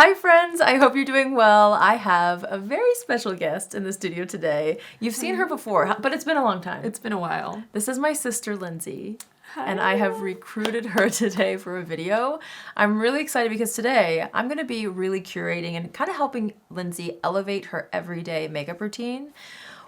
Hi friends, I hope you're doing well. I have a very special guest in the studio today. You've seen her before, but it's been a long time. It's been a while. This is my sister Lindsay. Hi. And I have recruited her today for a video. I'm really excited because today I'm going to be really curating and kind of helping Lindsay elevate her everyday makeup routine.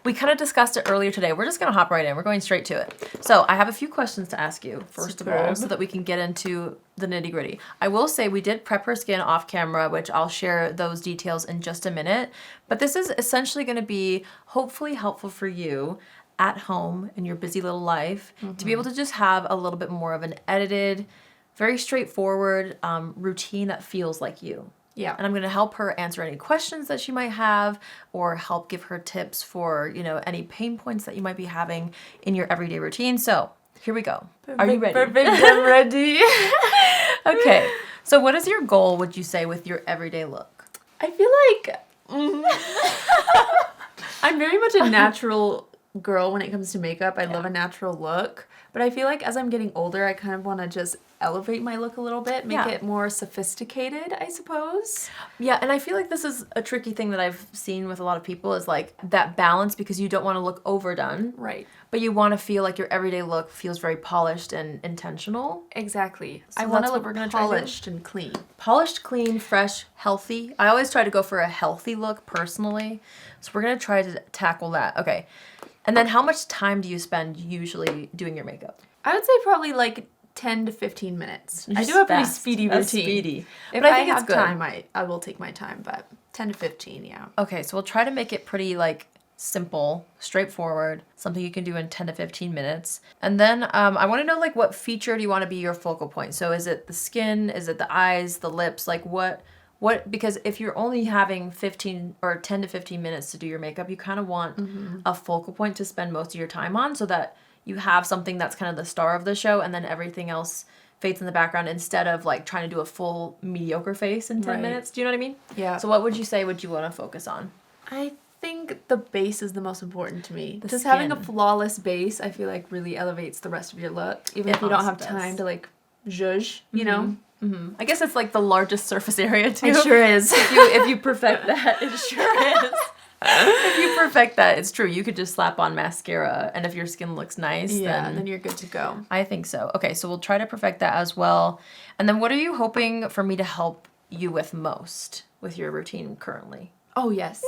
We kind of discussed it earlier today. We're just going to hop right in. We're going straight to it. So I have a few questions to ask you, first of all, so that we can get into the nitty gritty. I will say we did prep her skin off camera, which I'll share those details in just a minute. But this is essentially going to be hopefully helpful for you at home in your busy little life to be able to just have a little bit more of an edited, very straightforward routine that feels like you. Yeah. And I'm going to help her answer any questions that she might have or help give her tips for, you know, any pain points that you might be having in your everyday routine. So here we go. Perfect, Are you ready? Perfect, I'm ready. Okay. So what is your goal, would you say, with your everyday look? I feel like I'm very much a natural girl when it comes to makeup. I love a natural look. But I feel like as I'm getting older, I kind of want to just elevate my look a little bit, make it more sophisticated, I suppose. Yeah, and I feel like this is a tricky thing that I've seen with a lot of people is like that balance, because you don't want to look overdone. Right. But you want to feel like your everyday look feels very polished and intentional. Exactly. So I want that's to what we're look gonna try to do. polished and clean. Polished, clean, fresh, healthy. I always try to go for a healthy look personally. So we're going to try to tackle that. Okay. And then how much time do you spend usually doing your makeup? I would say probably like 10 to 15 minutes. I do Just a pretty fast. speedy That's routine. speedy. If But I I think it's have good. time, I will take my time, but 10 to 15, yeah. Okay, so we'll try to make it pretty like simple, straightforward, something you can do in 10 to 15 minutes. And then I want to know like what feature do you want to be your focal point? So is it the skin? Is it the eyes, the lips? Like what, because if you're only having 15 or 10 to 15 minutes to do your makeup, you kind of want a focal point to spend most of your time on so that you have something that's kind of the star of the show and then everything else fades in the background instead of like trying to do a full mediocre face in 10 minutes. Do you know what I mean? Yeah. So what would you say would you want to focus on? I think the base is the most important to me. The Just having a skin. flawless base, I feel like really elevates the rest of your look. Even It if you don't have honestly time does. to like zhuzh, you know? I guess it's like the largest surface area too. It sure is. If you perfect that, it sure is. If you perfect that, it's true. You could just slap on mascara, and if your skin looks nice, then you're good to go. I think so. Okay, so we'll try to perfect that as well. And then what are you hoping for me to help you with most with your routine currently? Oh, yes.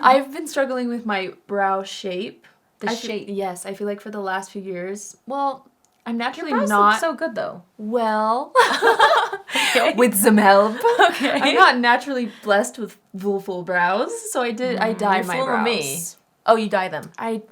I've been struggling with my brow shape. Shape. Yes, I feel like for the last few years, well, I'm naturally Your brows not look so good though. well. Okay. With some help. Okay. I'm not naturally blessed with full brows, so I dye You're my fooling brows. me. Oh, you dye them. I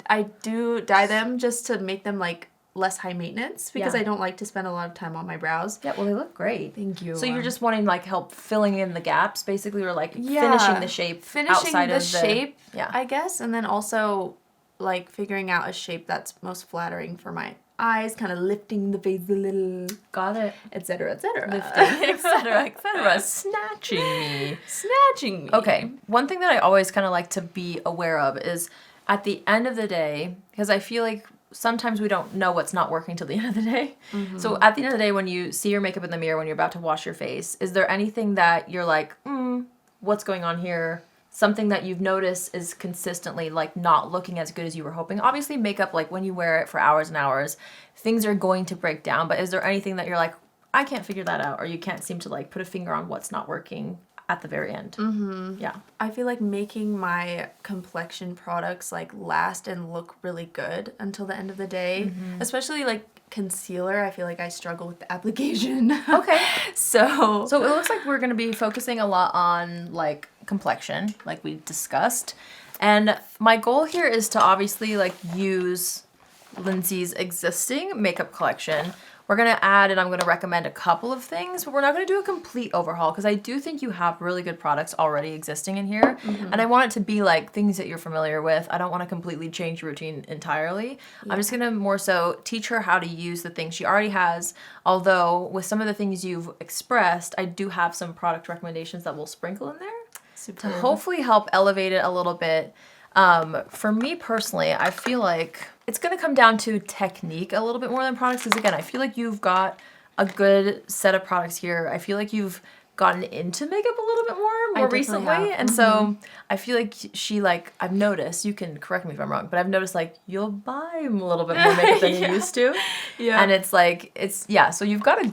do dye them just to make them like less high maintenance because Yeah. I don't like to spend a lot of time on my brows. Yeah, well, they look great. Thank you. So you're just wanting like help filling in the gaps, basically, or like finishing the shape outside the of shape, yeah. I guess, and then also like figuring out a shape that's most flattering for my eyes, kind of lifting the face a little, Got it. etc., etc. Lifting, etc., etc. Snatching me. Snatching me. Okay, one thing that I always kind of like to be aware of is at the end of the day, because I feel like sometimes we don't know what's not working till the end of the day. So at the end of the day, when you see your makeup in the mirror, when you're about to wash your face, is there anything that you're like, what's going on here? Something that you've noticed is consistently like not looking as good as you were hoping. Obviously makeup, like when you wear it for hours and hours, things are going to break down. But is there anything that you're like, I can't figure that out, or you can't seem to like put a finger on what's not working at the very end? Yeah. I feel like making my complexion products like last and look really good until the end of the day, especially like concealer. I feel like I struggle with the application. Okay. So So it looks like we're going to be focusing a lot on like complexion, like we discussed. And my goal here is to obviously like use Lindsay's existing makeup collection. We're going to add, and I'm going to recommend a couple of things, but we're not going to do a complete overhaul because I do think you have really good products already existing in here. And I want it to be like things that you're familiar with. I don't want to completely change your routine entirely. I'm just going to more so teach her how to use the things she already has. Although with some of the things you've expressed, I do have some product recommendations that we'll sprinkle in there to hopefully help elevate it a little bit. For me personally, I feel like it's going to come down to technique a little bit more than products. Because again, I feel like you've got a good set of products here. I feel like you've gotten into makeup a little bit more recently. have. And so I feel like she like, I've noticed, you can correct me if I'm wrong, but I've noticed like you'll buy a little bit more makeup than you used to. Yeah. And it's like, so you've got she's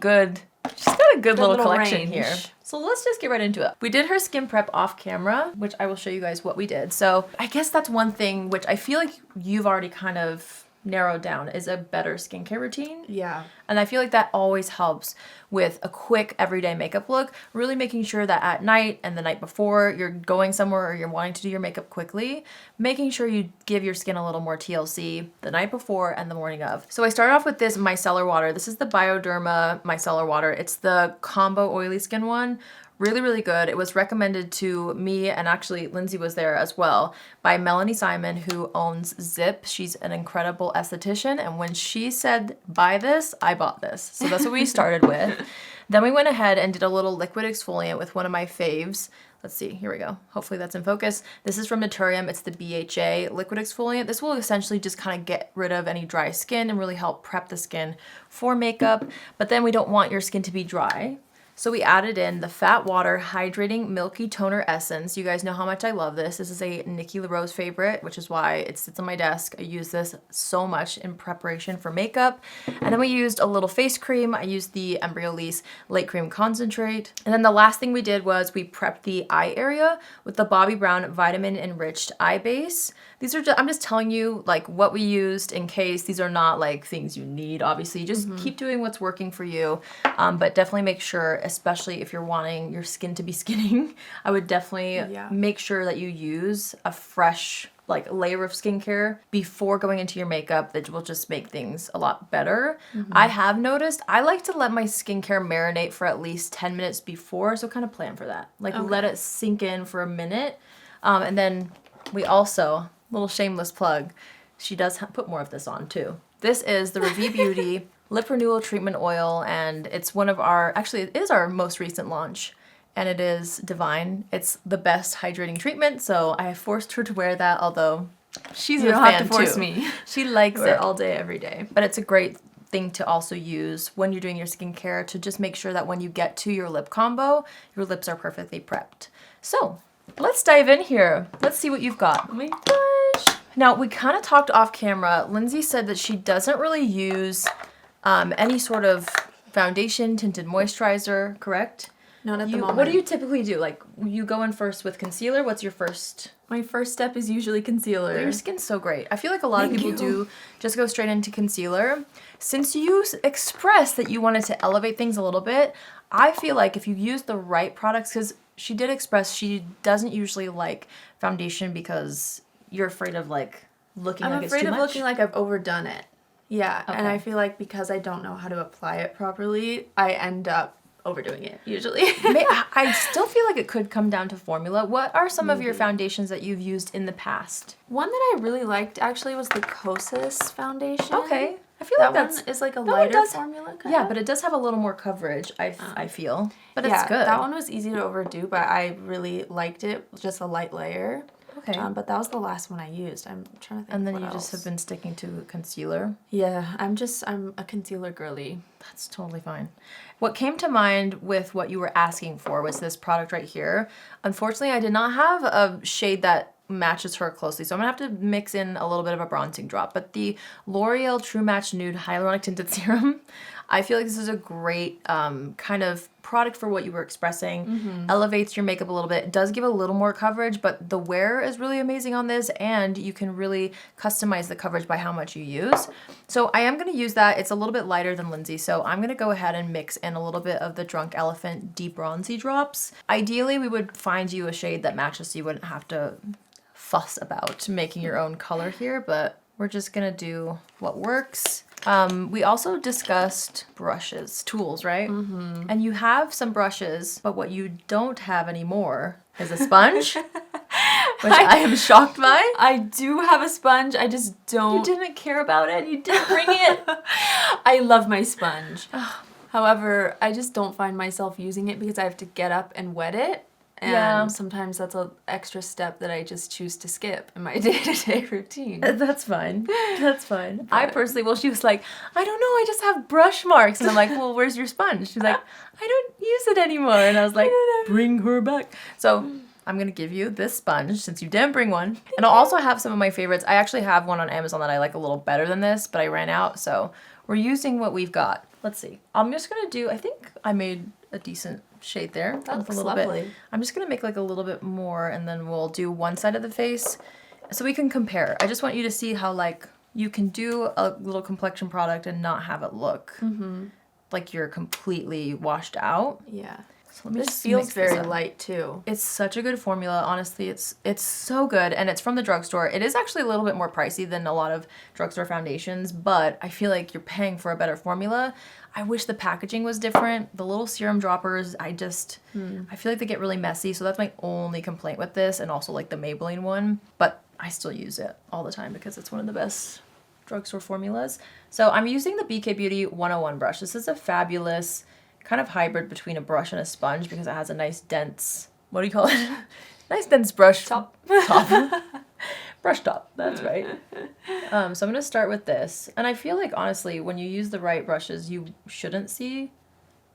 got a good little collection range. here. So let's just get right into it. We did her skin prep off camera, which I will show you guys what we did. So I guess that's one thing which I feel like you've already kind of narrowed down is a better skincare routine. Yeah. And I feel like that always helps with a quick everyday makeup look, really making sure that at night and the night before you're going somewhere or you're wanting to do your makeup quickly, making sure you give your skin a little more TLC the night before and the morning of. So I started off with this micellar water. This is the Bioderma micellar water. It's the combo oily skin one. Really, really good. It was recommended to me, and actually Lindsay was there as well, by Melanie Simon, who owns Zip. She's an incredible esthetician, and when she said buy this, I bought this. So that's what we started with. Then we went ahead and did a little liquid exfoliant with one of my faves. Let's see, here we go. Hopefully that's in focus. This is from NATURIUM. It's the BHA liquid exfoliant. This will essentially just kind of get rid of any dry skin and really help prep the skin for makeup. But then we don't want your skin to be dry. So we added in the Fat Water Hydrating Milky Toner Essence. You guys know how much I love this. This is a Nikki LaRose favorite, which is why it sits on my desk. I use this so much in preparation for makeup. And then we used a little face cream. I used the Embryolisse Lait Cream Concentrate. And then the last thing we did was we prepped the eye area with the Bobbi Brown Vitamin Enriched Eye Base. These are I'm just telling you like what we used in case these are not like things you need. Obviously, just keep doing what's working for you, but definitely make sure, especially if you're wanting your skin to be skinning, I would definitely make sure that you use a fresh like layer of skincare before going into your makeup. That will just make things a lot better. I have noticed I like to let my skincare marinate for at least 10 minutes before, so kind of plan for that. Like let it sink in for a minute, and then we also, little shameless plug, she does put more of this on too. This is the RAVIE Beauty Lip Renewal Treatment Oil, and it's one of our, actually it is our most recent launch, and it is divine. It's the best hydrating treatment, so I forced her to wear that, although she's a fan have to force too. me. She likes Wear it it all day, every day. But it's a great thing to also use when you're doing your skincare to just make sure that when you get to your lip combo, your lips are perfectly prepped. So let's dive in here. Let's see what you've got. Oh my gosh. Now, we kind of talked off camera. Lindsay said that she doesn't really use any sort of foundation, tinted moisturizer, correct? Not at the moment. What do you typically do? Like, you go in first with concealer. What's your first? My first step is usually concealer. Your skin's so great. I feel like a lot of people do just go straight into concealer. Since you expressed that you wanted to elevate things a little bit, I feel like if you use the right products, because she did express she doesn't usually like foundation because you're afraid of like looking like it's too much. I'm afraid of looking like I've overdone it. Yeah, Okay. and I feel like because I don't know how to apply it properly, I end up overdoing it usually. I still feel like it could come down to formula. What are some of your foundations that you've used in the past? One that I really liked actually was the Kosas foundation. Okay. I feel That like one is like a no, it lighter does- formula. Yeah, but it does have a little more coverage, I feel. But it's good. That one was easy to overdo, but I really liked it. Just a light layer. Okay. But that was the last one I used. I'm trying to think. And then what you just else. have been sticking to concealer. Yeah, I'm a concealer girly. That's totally fine. What came to mind with what you were asking for was this product right here. Unfortunately, I did not have a shade that matches her closely, so I'm gonna have to mix in a little bit of a bronzing drop. But the L'Oreal True Match Nude Hyaluronic Tinted Serum, I feel like this is a great kind of product for what you were expressing. Elevates your makeup a little bit. It does give a little more coverage, but the wear is really amazing on this, and you can really customize the coverage by how much you use. So I am going to use that. It's a little bit lighter than Lindsay, so I'm going to go ahead and mix in a little bit of the Drunk Elephant D-Bronzi drops. Ideally, we would find you a shade that matches so you wouldn't have to fuss about making your own color here, but we're just going to do what works. We also discussed brushes, tools, right? And you have some brushes, but what you don't have anymore is a sponge, which I am shocked by. I do have a sponge. I just You don't. didn't care about it. You didn't bring it. I love my sponge. However, I just don't find myself using it because I have to get up and wet it. And sometimes that's an extra step that I just choose to skip in my day-to-day routine. That's fine. That's fine. I personally, well, she was like, I don't know, I just have brush marks. And I'm like, well, where's your sponge? She's like, I don't use it anymore. And I was like, bring her back. So I'm going to give you this sponge since you didn't bring one. And I'll also have some of my favorites. I actually have one on Amazon that I like a little better than this, but I ran out. So we're using what we've got. Let's see. I'm just going to do, I think I made a decent shade there. That looks a little lovely. bit. I'm just going to make like a little bit more and then we'll do one side of the face so we can compare. I just want you to see how like you can do a little complexion product and not have it look like you're completely washed out. Yeah. So let me This just feels mix this very up. light too. It's such a good formula. Honestly, it's so good, and it's from the drugstore. It is actually a little bit more pricey than a lot of drugstore foundations, but I feel like you're paying for a better formula. I wish the packaging was different. The little serum droppers, I feel like they get really messy, so that's my only complaint with this, and also like the Maybelline one, but I still use it all the time because it's one of the best drugstore formulas. So I'm using the BK Beauty 101 brush. This is a fabulous kind of hybrid between a brush and a sponge because it has a nice dense, what do you call it? Nice dense brush top. Brush top, that's right. So I'm gonna start with this. And I feel like honestly, when you use the right brushes, you shouldn't see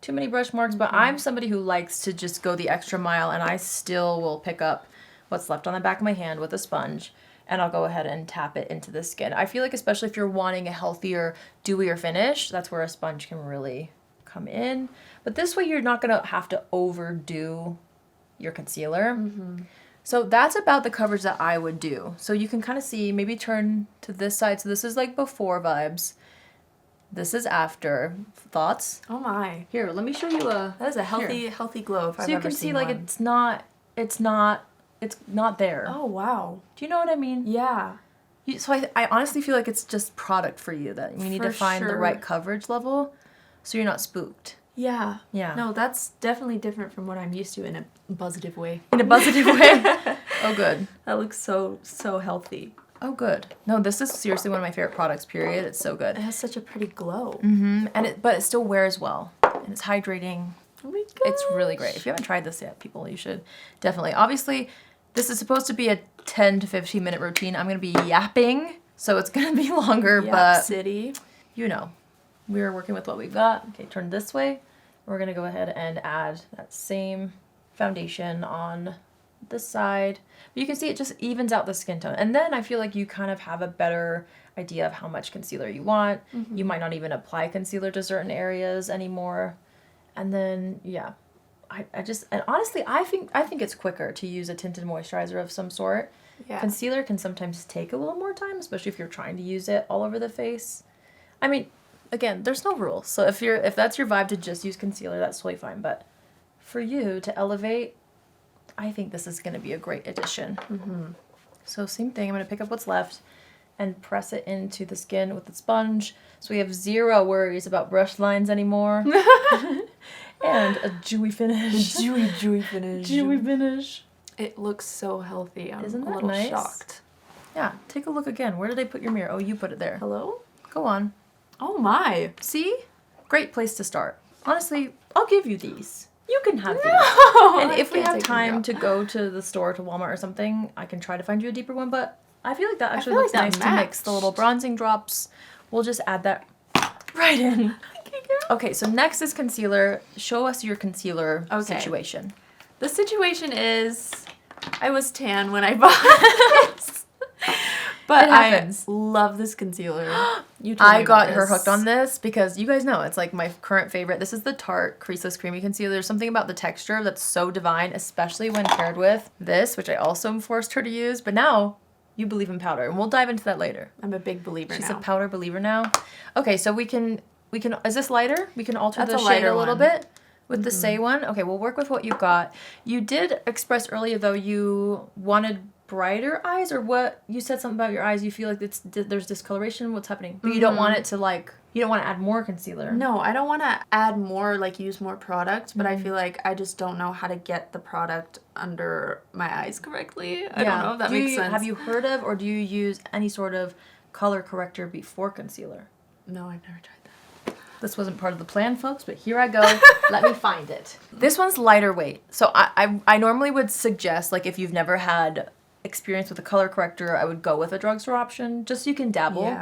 too many brush marks, but I'm somebody who likes to just go the extra mile, and I still will pick up what's left on the back of my hand with a sponge, and I'll go ahead and tap it into the skin. I feel like especially if you're wanting a healthier, dewier finish, that's where a sponge can really come in. But this way you're not gonna have to overdo your concealer. So that's about the coverage that I would do. So you can kind of see, maybe turn to this side. So this is like before vibes. This is after. Thoughts? Oh my. Here, let me show you a... That is a healthy glow if I've So you ever can see seen like one. it's not there. Oh wow. Do you know what I mean? Yeah. So I honestly feel like it's just product for you, that you need For to find the sure. right coverage level so you're not spooked. Yeah. Yeah. No, that's definitely different from what I'm used to in a positive way. In a positive way. Oh, good. That looks so healthy. Oh, good. No, this is seriously one of my favorite products, period. It's so good. It has such a pretty glow. But it still wears well. And it's hydrating. Oh my god. It's really great. If you haven't tried this yet, people, you should definitely. Obviously, this is supposed to be a 10 to 15 minute routine. I'm going to be yapping, so it's going to be longer, but City. you know, we're working with what we've got. Okay, turn this way. We're going to go ahead and add that same foundation on this side. But you can see it just evens out the skin tone. And then I feel like you kind of have a better idea of how much concealer you want. You might not even apply concealer to certain areas anymore. And then, yeah, and honestly, I think it's quicker to use a tinted moisturizer of some sort. Yeah. Concealer can sometimes take a little more time, especially if you're trying to use it all over the face. I mean, again, there's no rules. So if that's your vibe to just use concealer, that's totally fine. But for you to elevate, I think this is going to be a great addition. So same thing. I'm going to pick up what's left and press it into the skin with the sponge. So we have zero worries about brush lines anymore. And a dewy finish. Dewy finish. Dewy finish. It looks so healthy. I'm Isn't a that little nice? shocked. Yeah, take a look again. Where did I put your mirror? Oh, you put it there. Hello? Go on. Oh my. See? Great place to start. Honestly, I'll give you these. You can have these. No, And I if we can't have take them time out. to go to the store, to Walmart or something, I can try to find you a deeper one, but I feel like that actually feel looks like nice that to mix the little bronzing drops. We'll just add that right in. Okay, so next is concealer. Show us your concealer situation. The situation is, I was tan when I bought this. But It I happens. love this concealer. You told me I got about her this. hooked on this because you guys know it's like my current favorite. This is the Tarte Creaseless Creamy Concealer. There's something about the texture that's so divine, especially when paired with this, which I also forced her to use. But now you believe in powder, and we'll dive into that later. I'm a big believer She's now. a powder believer now. Okay, so we can, is this lighter? We can alter That's the a shade lighter a little one. bit with the Say one. Okay, we'll work with what you've got. You did express earlier, though, you wanted brighter eyes, or what? You said something about your eyes. You feel like there's discoloration. What's happening? But you don't want it to you don't want to add more concealer. No, I don't want to add more, use more product, but I feel like I just don't know how to get the product under my eyes correctly. I don't know if that makes sense. Have you heard of, or do you use any sort of color corrector before concealer? No, I've never tried that. This wasn't part of the plan, folks, but here I go. Let me find it. This one's lighter weight. So I normally would suggest, like, if you've never had experience with a color corrector, I would go with a drugstore option, just so you can dabble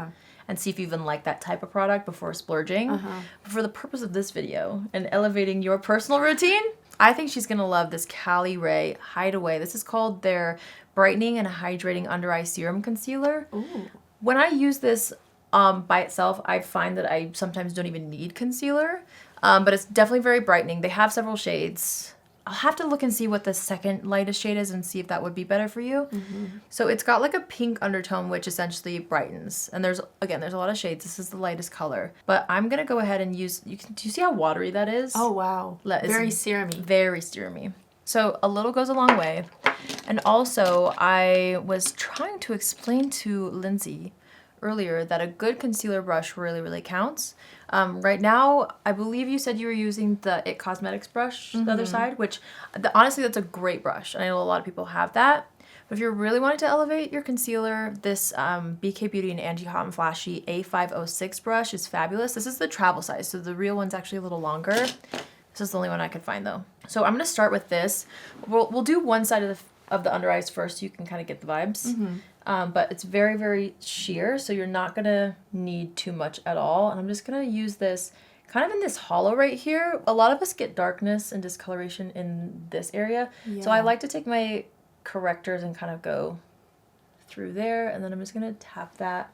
and see if you even like that type of product before splurging. But for the purpose of this video and elevating your personal routine, I think she's gonna love this CALIRAY Hideaway. This is called their Brightening and Hydrating Under Eye Serum Concealer. Ooh. When I use this by itself, I find that I sometimes don't even need concealer, but it's definitely very brightening. They have several shades. I'll have to look and see what the second lightest shade is and see if that would be better for you. So it's got like a pink undertone, which essentially brightens. And there's a lot of shades. This is the lightest color. But I'm going to go ahead and use, do you see how watery that is? Oh, wow. Very serumy. Very serumy. So a little goes a long way. And also, I was trying to explain to Lindsay earlier that a good concealer brush really counts. Right now, I believe you said you were using the IT Cosmetics brush, the other side, which honestly, that's a great brush. And I know a lot of people have that. But if you're really wanting to elevate your concealer, this BK Beauty and Angie Hot and Flashy A506 brush is fabulous. This is the travel size, so the real one's actually a little longer. This is the only one I could find though. So I'm gonna start with this. We'll do one side of the under eyes first so you can kind of get the vibes. But it's very sheer, so you're not gonna need too much at all. And I'm just gonna use this kind of in this hollow right here. A lot of us get darkness and discoloration in this area. So I like to take my correctors and kind of go through there, and then I'm just gonna tap that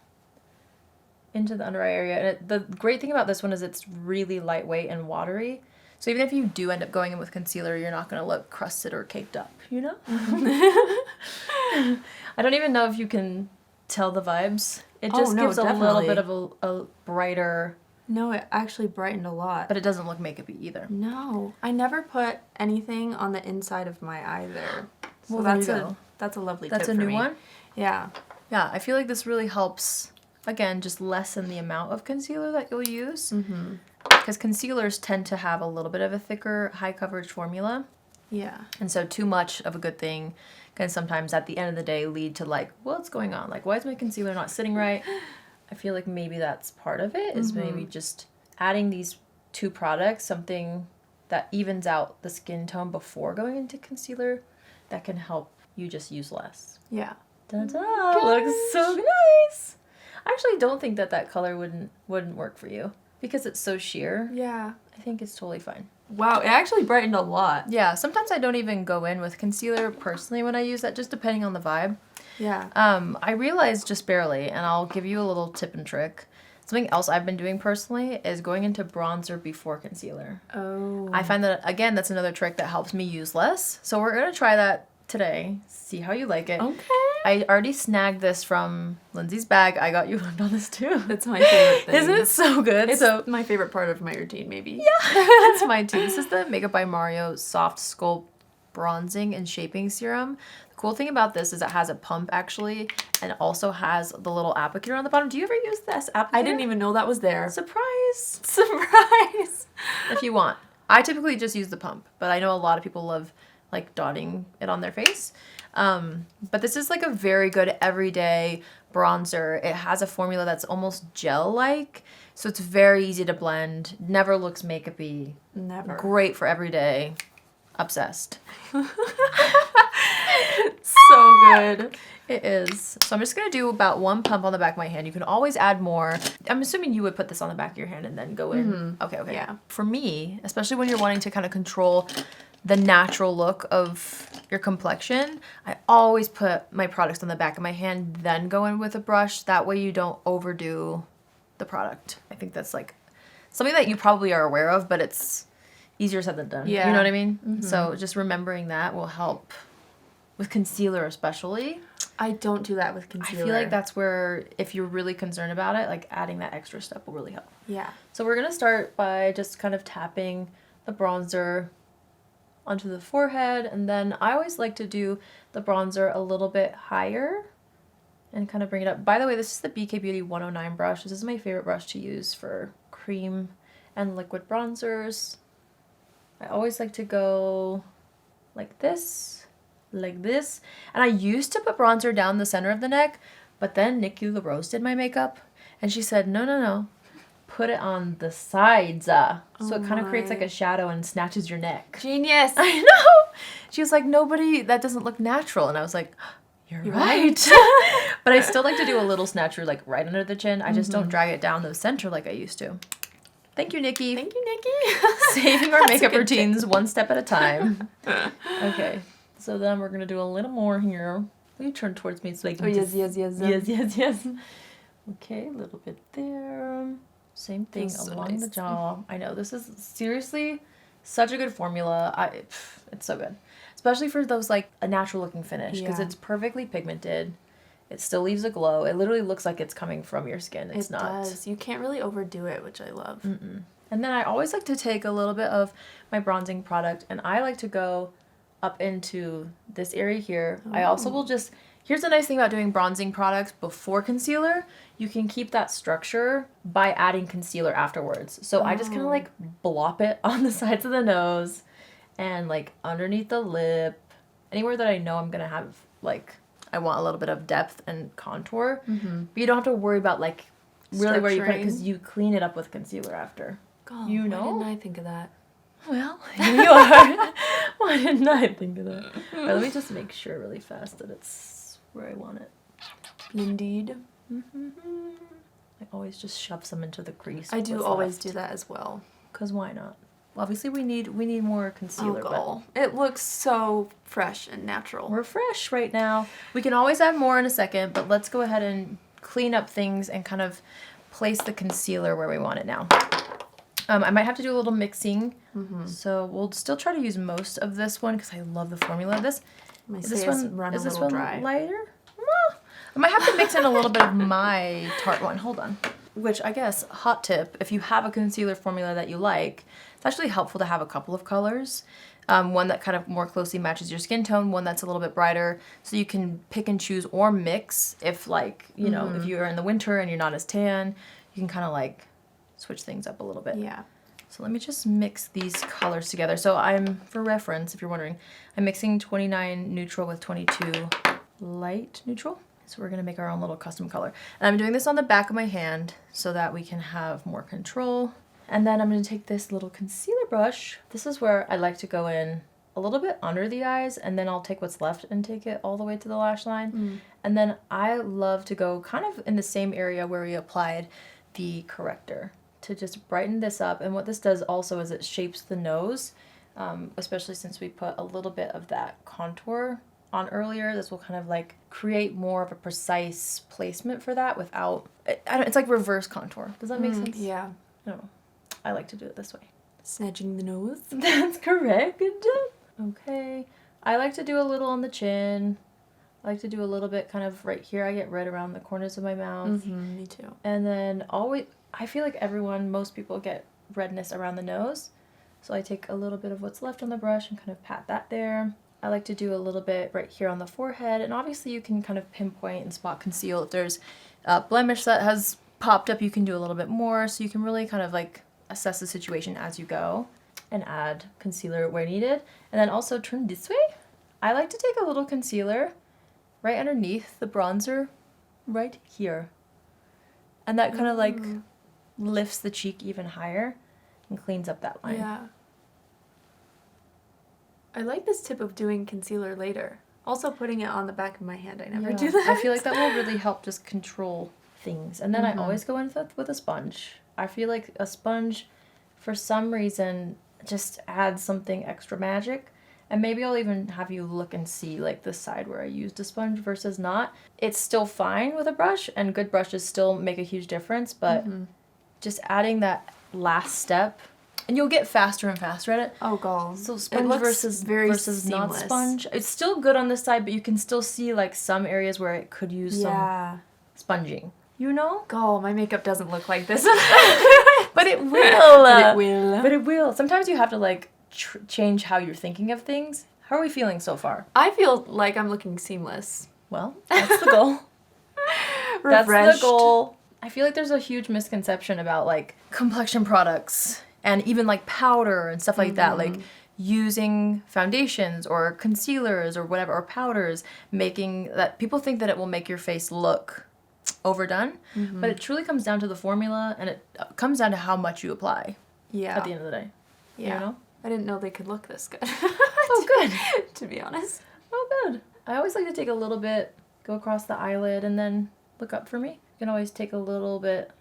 into the under eye area. And the great thing about this one is it's really lightweight and watery. So even if you do end up going in with concealer, you're not going to look crusted or caked up, you know? I don't even know if you can tell the vibes. It just gives a little bit of a brighter... No, it actually brightened a lot. But it doesn't look makeup-y either. No. I never put anything on the inside of my eye there. So well, that's a lovely tip for me. That's a new one? Yeah. Yeah, I feel like this really helps, again, just lessen the amount of concealer that you'll use. Because concealers tend to have a little bit of a thicker, high coverage formula. Yeah. And so too much of a good thing can sometimes at the end of the day lead to like, what's going on? Like, why is my concealer not sitting right? I feel like maybe that's part of it, is maybe just adding these two products, something that evens out the skin tone before going into concealer, that can help you just use less. Yeah. Ta-da! Looks so nice! I actually don't think that color wouldn't work for you. Because it's so sheer. Yeah. I think it's totally fine. Wow, it actually brightened a lot. Yeah, sometimes I don't even go in with concealer personally when I use that, just depending on the vibe. Yeah. I realized just barely, and I'll give you a little tip and trick. Something else I've been doing personally is going into bronzer before concealer. Oh. I find that, again, that's another trick that helps me use less. So we're going to try that today. See how you like it. Okay. I already snagged this from Lindsay's bag. I got you one on this too. That's my favorite thing. Isn't it so good? It's so my favorite part of my routine, maybe. Yeah, that's mine too. This is the Makeup by Mario Soft Sculpt Bronzing and Shaping Serum. The cool thing about this is it has a pump actually, and also has the little applicator on the bottom. Do you ever use this applicator? I didn't even know that was there. Surprise! Surprise! If you want. I typically just use the pump, but I know a lot of people love like dotting it on their face. But this is like a very good everyday bronzer. It has a formula that's almost gel-like, so it's very easy to blend. Never looks makeup-y. Never. Great for everyday. Obsessed. So good. It is. So I'm just going to do about one pump on the back of my hand. You can always add more. I'm assuming you would put this on the back of your hand and then go in. Okay. Yeah. For me, especially when you're wanting to kind of control the natural look of your complexion, I always put my products on the back of my hand, then go in with a brush. That way you don't overdo the product. I think that's like something that you probably are aware of, but it's easier said than done. Yeah. You know what I mean? So just remembering that will help with concealer especially. I don't do that with concealer. I feel like that's where, if you're really concerned about it, like adding that extra step will really help. Yeah. So we're going to start by just kind of tapping the bronzer onto the forehead, and then I always like to do the bronzer a little bit higher and kind of bring it up. By the way, this is the BK Beauty 109 brush. This is my favorite brush to use for cream and liquid bronzers. I always like to go like this, and I used to put bronzer down the center of the neck, but then Nikki LaRose did my makeup, and she said, no, put it on the sides. So it kind of creates my. like a shadow and snatches your neck. Genius. I know. She was like, that doesn't look natural. And I was like, you're right. But I still like to do a little snatcher like right under the chin. I just don't drag it down the center like I used to. Thank you, Nikki. Thank you, Nikki. Saving our makeup routines one step at a time. Okay. So then we're going to do a little more here. Will you turn towards me so I can yes. Yes. Okay, a little bit there. Same thing Feels so along nice. the jaw. I know, this is seriously such a good formula. It's so good. Especially for those, like, a natural looking finish. Because it's perfectly pigmented. It still leaves a glow. It literally looks like it's coming from your skin. It's not. It does. You can't really overdo it, which I love. And then I always like to take a little bit of my bronzing product. And I like to go up into this area here. I also will just... Here's the nice thing about doing bronzing products before concealer. You can keep that structure by adding concealer afterwards. So I just kind of like blop it on the sides of the nose and like underneath the lip. Anywhere that I know I'm going to have like, I want a little bit of depth and contour. But you don't have to worry about like really where you put it because you clean it up with concealer after. God, You know? why didn't I think of that? Well, here you are. Why didn't I think of that? All right, let me just make sure really fast that it's where I want it. Indeed. I always just shove some into the crease. I do always do that as well. Because why not? Well, obviously we need more concealer, but It looks so fresh and natural. we're fresh right now. We can always add more in a second, but let's go ahead and clean up things and kind of place the concealer where we want it now. I might have to do a little mixing, so we'll still try to use most of this one because I love the formula of this. Is this one dry. lighter? I might have to mix in a little bit of my Tarte one. Hold on. Which I guess, hot tip, if you have a concealer formula that you like, it's actually helpful to have a couple of colors. One that kind of more closely matches your skin tone, one that's a little bit brighter, so you can pick and choose or mix if like, you know, if you're in the winter and you're not as tan, you can kind of like switch things up a little bit. Yeah. So let me just mix these colors together. So for reference, if you're wondering, I'm mixing 29 neutral with 22 light neutral. So we're gonna make our own little custom color. And I'm doing this on the back of my hand so that we can have more control. And then I'm gonna take this little concealer brush. This is where I like to go in a little bit under the eyes, and then I'll take what's left and take it all the way to the lash line. And then I love to go kind of in the same area where we applied the corrector to just brighten this up. And what this does also is it shapes the nose, especially since we put a little bit of that contour on earlier. This will kind of like create more of a precise placement for that without, it's like reverse contour. Does that make sense? Yeah. No, I like to do it this way. Snatching the nose. That's correct. Good job. Okay. I like to do a little on the chin. I like to do a little bit kind of right here. I get red around the corners of my mouth. Me too. And then I feel like most people get redness around the nose. So I take a little bit of what's left on the brush and kind of pat that there. I like to do a little bit right here on the forehead. And obviously you can kind of pinpoint and spot conceal. If there's a blemish that has popped up, you can do a little bit more. So you can really kind of like assess the situation as you go and add concealer where needed. And then also turn this way. I like to take a little concealer right underneath the bronzer right here. And that kind of like lifts the cheek even higher and cleans up that line. Yeah. I like this tip of doing concealer later. Also putting it on the back of my hand. I never do that. I feel like that will really help just control things. And then I always go in with a sponge. I feel like a sponge, for some reason, just adds something extra magic. And maybe I'll even have you look and see like the side where I used a sponge versus not. It's still fine with a brush, and good brushes still make a huge difference, but just adding that last step, and you'll get faster and faster at it. Oh, God. So sponge versus not sponge. It's still good on this side, but you can still see like some areas where it could use some sponging. You know? God, my makeup doesn't look like this. But it will. But it will. But it will. Sometimes you have to like change how you're thinking of things. How are we feeling so far? I feel like I'm looking seamless. Well, that's the goal. Refreshed. That's the goal. I feel like there's a huge misconception about like complexion products and even like powder and stuff like that. Like using foundations or concealers or whatever, or powders, making that people think that it will make your face look overdone. But it truly comes down to the formula, and it comes down to how much you apply Yeah. at the end of the day. Yeah. You know? I didn't know they could look this good. Oh, good. To be honest. Oh, good. I always like to take a little bit, go across the eyelid, and then look up for me. You can always take a little bit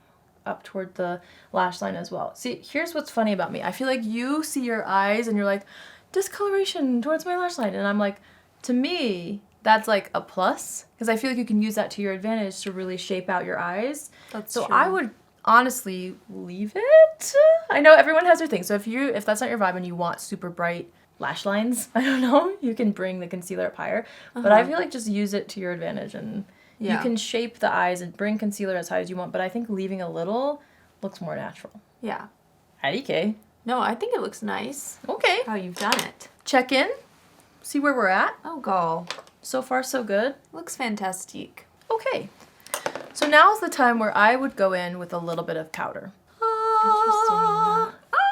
up toward the lash line as well. See, here's what's funny about me. I feel like you see your eyes and you're like, discoloration towards my lash line. And I'm like, to me, that's like a plus, because I feel like you can use that to your advantage to really shape out your eyes. That's so true. I would honestly leave it. I know everyone has their thing. So if that's not your vibe and you want super bright lash lines, I don't know, you can bring the concealer up higher. But I feel like just use it to your advantage, and you can shape the eyes and bring concealer as high as you want. But I think leaving a little looks more natural. Yeah. Okay. No, I think it looks nice. Okay. How you've done it. Check in. See where we're at. Oh, gall. So far, so good. Looks fantastic. Okay. So now's the time where I would go in with a little bit of powder.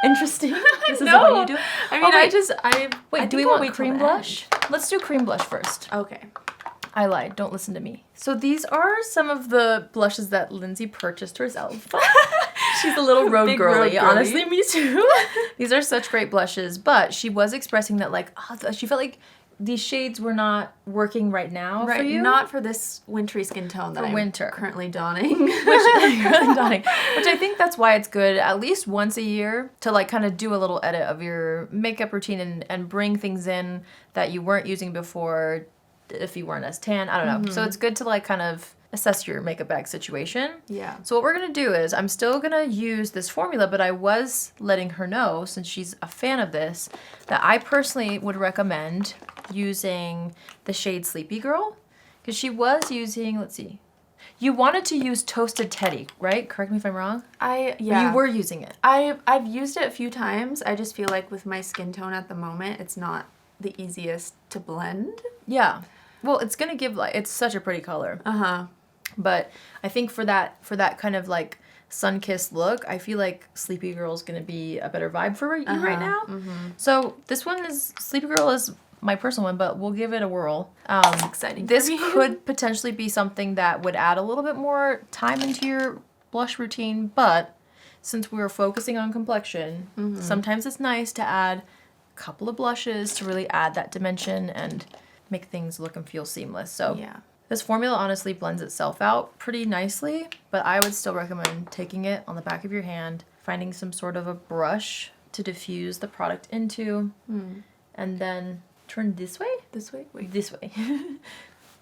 Interesting. This is how you do it? I mean, Wait, do we want cream blush? Let's do cream blush first. Okay. I lied. Don't listen to me. So these are some of the blushes that Lindsay purchased herself. She's a little road Big girly. road girly. Honestly, me too. These are such great blushes, but she was expressing that like, she felt like these shades were not working right now for you. Not for this wintry skin tone that I'm currently donning. Which I think that's why it's good at least once a year to like kind of do a little edit of your makeup routine and bring things in that you weren't using before if you weren't as tan. I don't know. So it's good to like kind of assess your makeup bag situation. Yeah. So what we're going to do is I'm still going to use this formula, but I was letting her know, since she's a fan of this, that I personally would recommend using the shade Sleepy Girl, because she was using, let's see, you wanted to use Toasted Teddy, right? Correct me if I'm wrong. Yeah. Or you were using it. I've used it a few times. I just feel like with my skin tone at the moment, it's not the easiest to blend. Yeah. Well, it's going to give like, it's such a pretty color. But I think for that kind of like sun-kissed look, I feel like Sleepy Girl is going to be a better vibe for you right now. So this one is, Sleepy Girl is my personal one, but we'll give it a whirl. Exciting. This could potentially be something that would add a little bit more time into your blush routine, but since we're focusing on complexion, sometimes it's nice to add a couple of blushes to really add that dimension and make things look and feel seamless. So yeah. This formula honestly blends itself out pretty nicely, but I would still recommend taking it on the back of your hand, finding some sort of a brush to diffuse the product into, and then turn this way? This way? Wait. This way.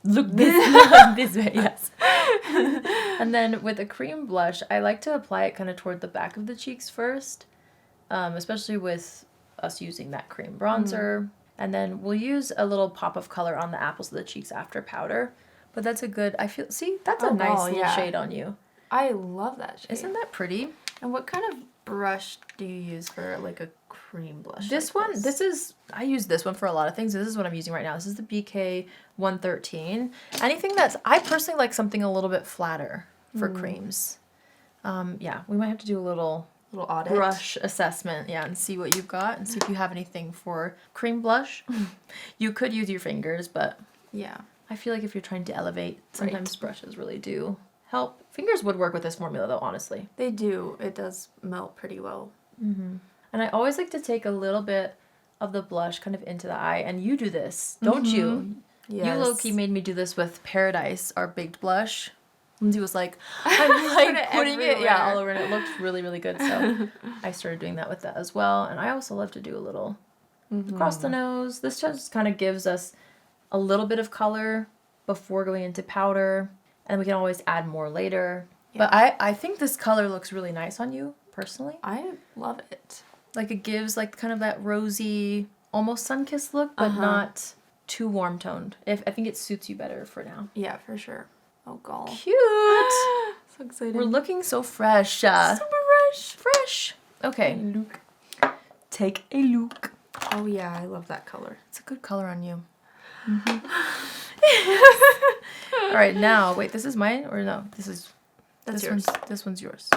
Look this way, yes. And then with a cream blush, I like to apply it kind of toward the back of the cheeks first, especially with us using that cream bronzer. And then we'll use a little pop of color on the apples of the cheeks after powder. But that's a good, see, that's a nice little shade on you. I love that shade. Isn't that pretty? And what kind of brush do you use for like a cream blush? This like one, I use this one for a lot of things. This is what I'm using right now. This is the BK 113. Anything I personally like something a little bit flatter for creams. Yeah, we might have to do a little audit. Brush assessment, and see what you've got and see if you have anything for cream blush. You could use your fingers, but yeah, I feel like if you're trying to elevate, sometimes brushes really do help. Fingers would work with this formula though, honestly. They do. It does melt pretty well. And I always like to take a little bit of the blush kind of into the eye, and you do this, don't you? Yes. You low-key made me do this with Paradise, our baked blush. Lindsay was like, I'm like putting it all over, and it looked really, really good. So I started doing that with that as well. And I also love to do a little across the nose. This just kind of gives us a little bit of color before going into powder, and we can always add more later. Yeah. But I think this color looks really nice on you, personally. I love it. Like it gives like kind of that rosy, almost sun-kissed look, but not too warm-toned. I think it suits you better for now. Yeah, for sure. Oh, gall. Cute! So excited. We're looking so fresh. Super fresh. Fresh. Okay. Look. Take a look. Oh, yeah, I love that color. It's a good color on you. All right, now, wait, this is mine? Or no, That's yours. This one's yours.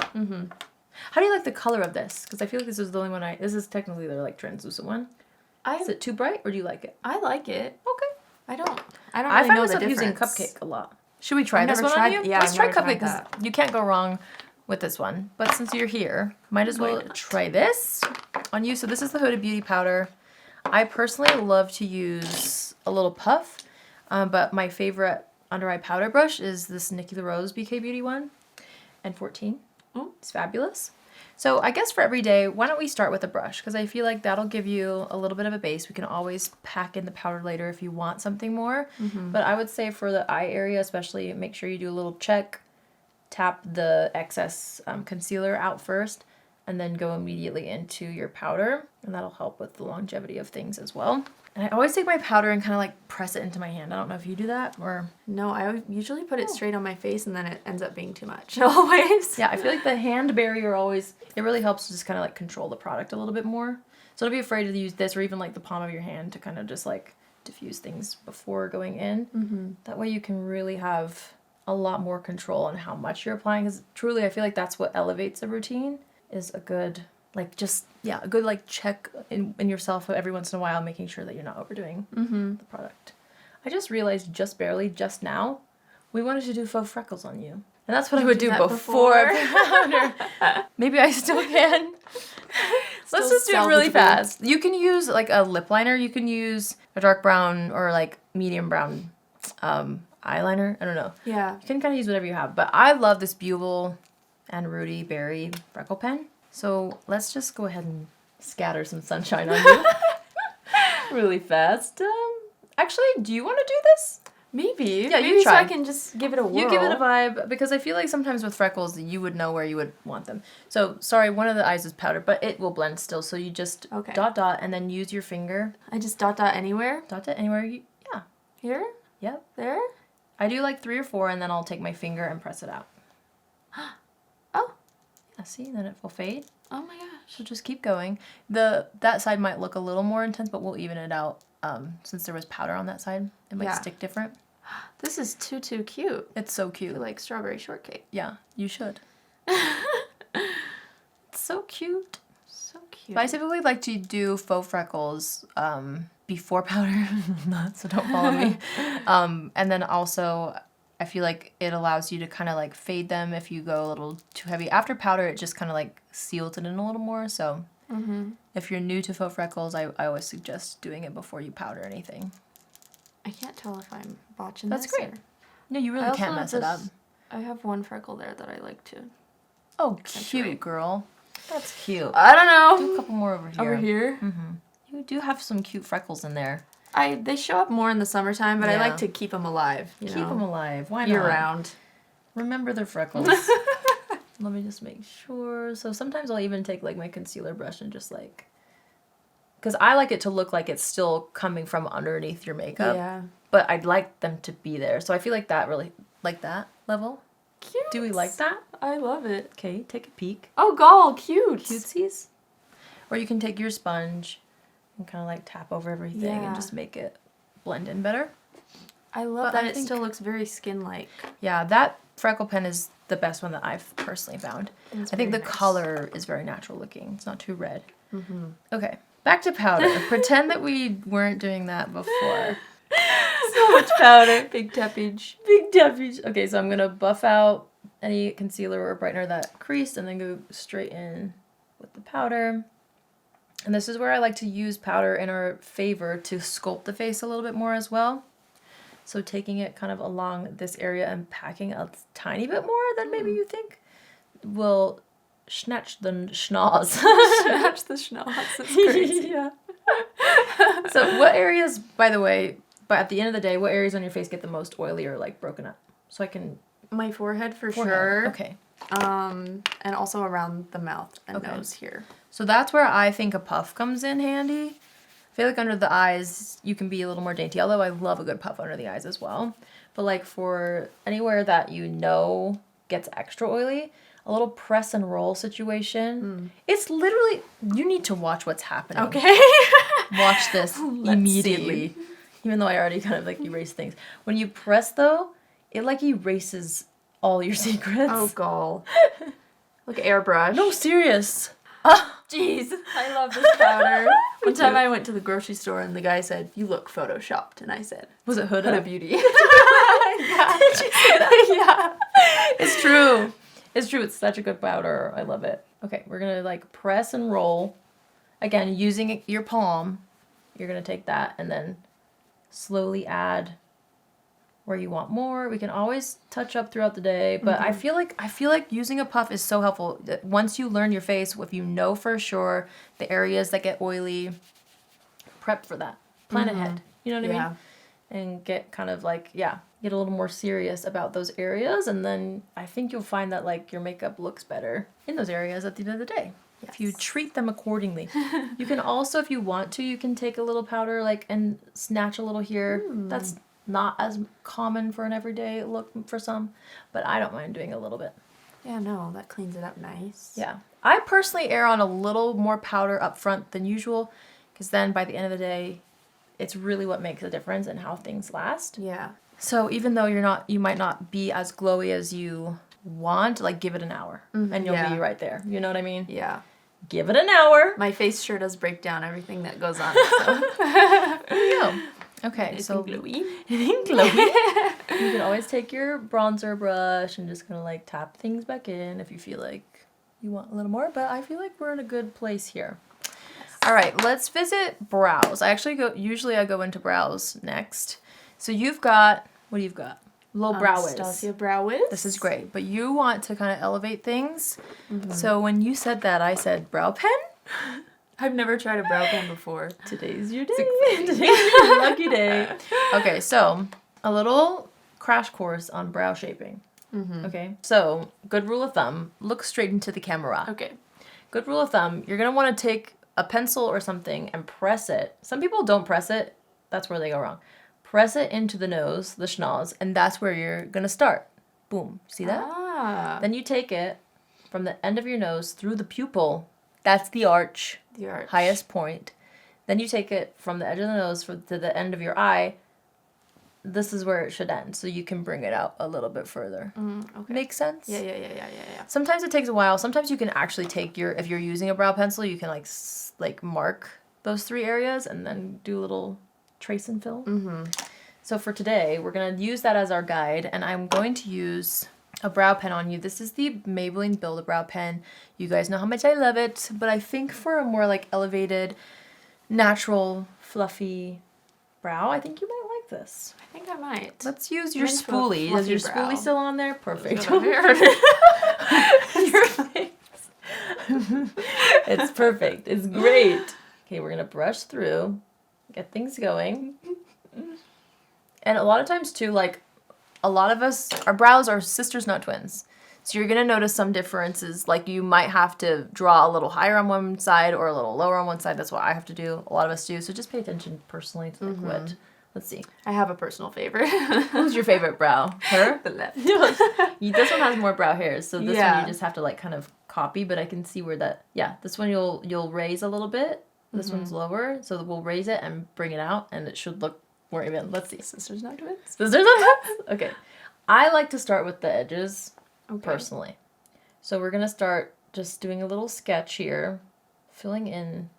How do you like the color of this? Because I feel like this is the only one this is technically the like translucent one. Is it too bright or do you like it? I like it. Okay. I don't really I find know myself the using difference. Cupcake a lot. Should we try this never one on you? tried- yeah, Let's I've try never cupcake tried because you can't go wrong with this one. But since you're here, might as well try this on you. So this is the Huda Beauty powder. I personally love to use a little puff, but my favorite under eye powder brush is this Nikki LaRose BK Beauty one, N14. It's fabulous. So I guess for every day, why don't we start with a brush? Because I feel like that'll give you a little bit of a base. We can always pack in the powder later if you want something more. But I would say for the eye area especially, make sure you do a little check. Tap the excess concealer out first, and then go immediately into your powder. And that'll help with the longevity of things as well. And I always take my powder and kind of like press it into my hand. I don't know if you do that or... No, I usually put it straight on my face and then it ends up being too much always. Yeah, I feel like the hand barrier always, it really helps to just kind of like control the product a little bit more. So don't be afraid to use this or even like the palm of your hand to kind of just like diffuse things before going in. That way you can really have a lot more control on how much you're applying. Because truly I feel like that's what elevates a routine, is a good... like just, yeah, a good like check in yourself every once in a while, making sure that you're not overdoing the product. I just realized just barely, just now, we wanted to do faux freckles on you. And that's what I would do before powder. Maybe I still can. Let's just do it really fast. You can use like a lip liner. You can use a dark brown or like medium brown eyeliner. I don't know. Yeah. You can kind of use whatever you have. But I love this Buell and Rudy Berry freckle pen. So let's just go ahead and scatter some sunshine on you really fast. Actually, do you want to do this? Maybe. Yeah, Maybe you try. so I can just give it a whirl. You give it a vibe, because I feel like sometimes with freckles, you would know where you would want them. So, sorry, one of the eyes is powder, but it will blend still. So you just dot, and then use your finger. I just dot anywhere? Dot it anywhere. Yeah. Here? Yep. There? I do like 3 or 4, and then I'll take my finger and press it out. Oh. Yeah, see? Then it will fade. Oh my gosh. So just keep going. That side might look a little more intense, but we'll even it out. Since there was powder on that side, it might stick different. This is too cute. It's so I cute. feel like strawberry shortcake. Yeah, you should. It's so cute. So cute. But I typically like to do faux freckles before powder, so don't follow me. And then also, I feel like it allows you to kind of like fade them if you go a little too heavy. After powder, it just kind of like seals it in a little more. So if you're new to faux freckles, I always suggest doing it before you powder anything. I can't tell if I'm botching That's this. great. No, you really can't mess it up. I have one freckle there that I like to. Oh, cute, girl. That's cute. I don't know. Do a couple more over here. Over here? You do have some cute freckles in there. They show up more in the summertime, but I like to keep them alive. Keep them alive. Why not? Year round. Remember their freckles. Let me just make sure. So sometimes I'll even take like my concealer brush and just like... because I like it to look like it's still coming from underneath your makeup. Yeah. But I'd like them to be there. So I feel like that really... like that level. Cute. Do we like that? I love it. Okay, take a peek. Oh, gall, cute. Cutesies. Or you can take your sponge and kind of like tap over everything and just make it blend in better. I love that it still looks very skin-like. Yeah, that freckle pen is the best one that I've personally found. I think the color is very natural looking. It's not too red. Okay, back to powder. Pretend that we weren't doing that before. So much powder. Big tappage. Big tappage. Okay, so I'm going to buff out any concealer or brightener that creased and then go straight in with the powder. And this is where I like to use powder in our favor to sculpt the face a little bit more as well. So taking it kind of along this area and packing a tiny bit more than maybe you think will snatch the schnoz. Snatch the schnoz. That's crazy. Yeah. So what areas, by the way, but at the end of the day, what areas on your face get the most oily or like broken up? So I can... my forehead for sure. Okay. And also around the mouth and nose here. So that's where I think a puff comes in handy. I feel like under the eyes, you can be a little more dainty, although I love a good puff under the eyes as well. But like for anywhere that you know gets extra oily, a little press and roll situation. It's literally, you need to watch what's happening. Okay. Watch this immediately. Even though I already kind of like erased things. When you press though, it like erases all your secrets. Oh, gall. Like airbrush. No, serious. Jeez, I love this powder. One time I went to the grocery store and the guy said, "You look photoshopped," and I said, Was it Huda? Beauty. Yeah. Did you say that? Yeah. It's true. It's true. It's such a good powder. I love it. Okay, we're gonna like press and roll. Again, using your palm, you're gonna take that and then slowly add where you want more. We can always touch up throughout the day, but I feel like using a puff is so helpful. Once you learn your face, if you know for sure the areas that get oily, prep for that. Plan ahead. You know what I mean? And get kind of like, get a little more serious about those areas, and then I think you'll find that like your makeup looks better in those areas at the end of the day. Yes. If you treat them accordingly. You can also, if you want to, you can take a little powder like and snatch a little here. That's not as common for an everyday look for some, but I don't mind doing a little bit. Yeah, no, that cleans it up nice. Yeah. I personally err on a little more powder up front than usual, because then by the end of the day, it's really what makes a difference in how things last. Yeah. So even though you might not be as glowy as you want, like give it an hour and you'll be right there. You know what I mean? Yeah. Give it an hour. My face sure does break down everything that goes on it, so. There you go. Okay, so glowy. glowy. You can always take your bronzer brush and just kind of like tap things back in if you feel like you want a little more, but I feel like we're in a good place here. Yes. All right, let's visit brows. Usually I go into brows next. So what do you've got? Low brow wiz. Anastasia brow wiz. This is great, but you want to kind of elevate things. So when you said that, I said brow pen. I've never tried a brow pen before. Today's your day. Today's your lucky day. Okay, so a little crash course on brow shaping. Okay, so good rule of thumb, look straight into the camera. Okay. Good rule of thumb, you're going to want to take a pencil or something and press it. Some people don't press it. That's where they go wrong. Press it into the nose, the schnoz, and that's where you're going to start. Boom. See that? Ah. Then you take it from the end of your nose through the pupil. That's the arch. The arch. Highest point. Then you take it from the edge of the nose to the end of your eye. This is where it should end, so you can bring it out a little bit further. Okay. Makes sense? Yeah. Sometimes it takes a while. Sometimes you can actually take if you're using a brow pencil, you can like mark those 3 areas and then do a little trace and fill. So for today, we're going to use that as our guide, and I'm going to use a brow pen on you. This is the Maybelline Build-A-Brow pen. You guys know how much I love it, but I think for a more like elevated, natural, fluffy brow, I think you might like this. I think I might. Let's use your spoolie. Is your spoolie still on there? Perfect. It's perfect. It's great. Okay, we're going to brush through, get things going. And a lot of times too, like a lot of us, our brows are sisters, not twins. So you're going to notice some differences. Like you might have to draw a little higher on one side or a little lower on one side. That's what I have to do. A lot of us do. So just pay attention personally to like what. Let's see. I have a personal favorite. Who's your favorite brow? Her? The left. This one has more brow hairs. So this one you just have to like kind of copy. But I can see where this one you'll raise a little bit. This one's lower. So we'll raise it and bring it out. And it should look more even. Let's see. Sisters, not twins. Sisters, not twins? Okay. I like to start with the edges. Okay. Personally. So we're going to start just doing a little sketch here, filling in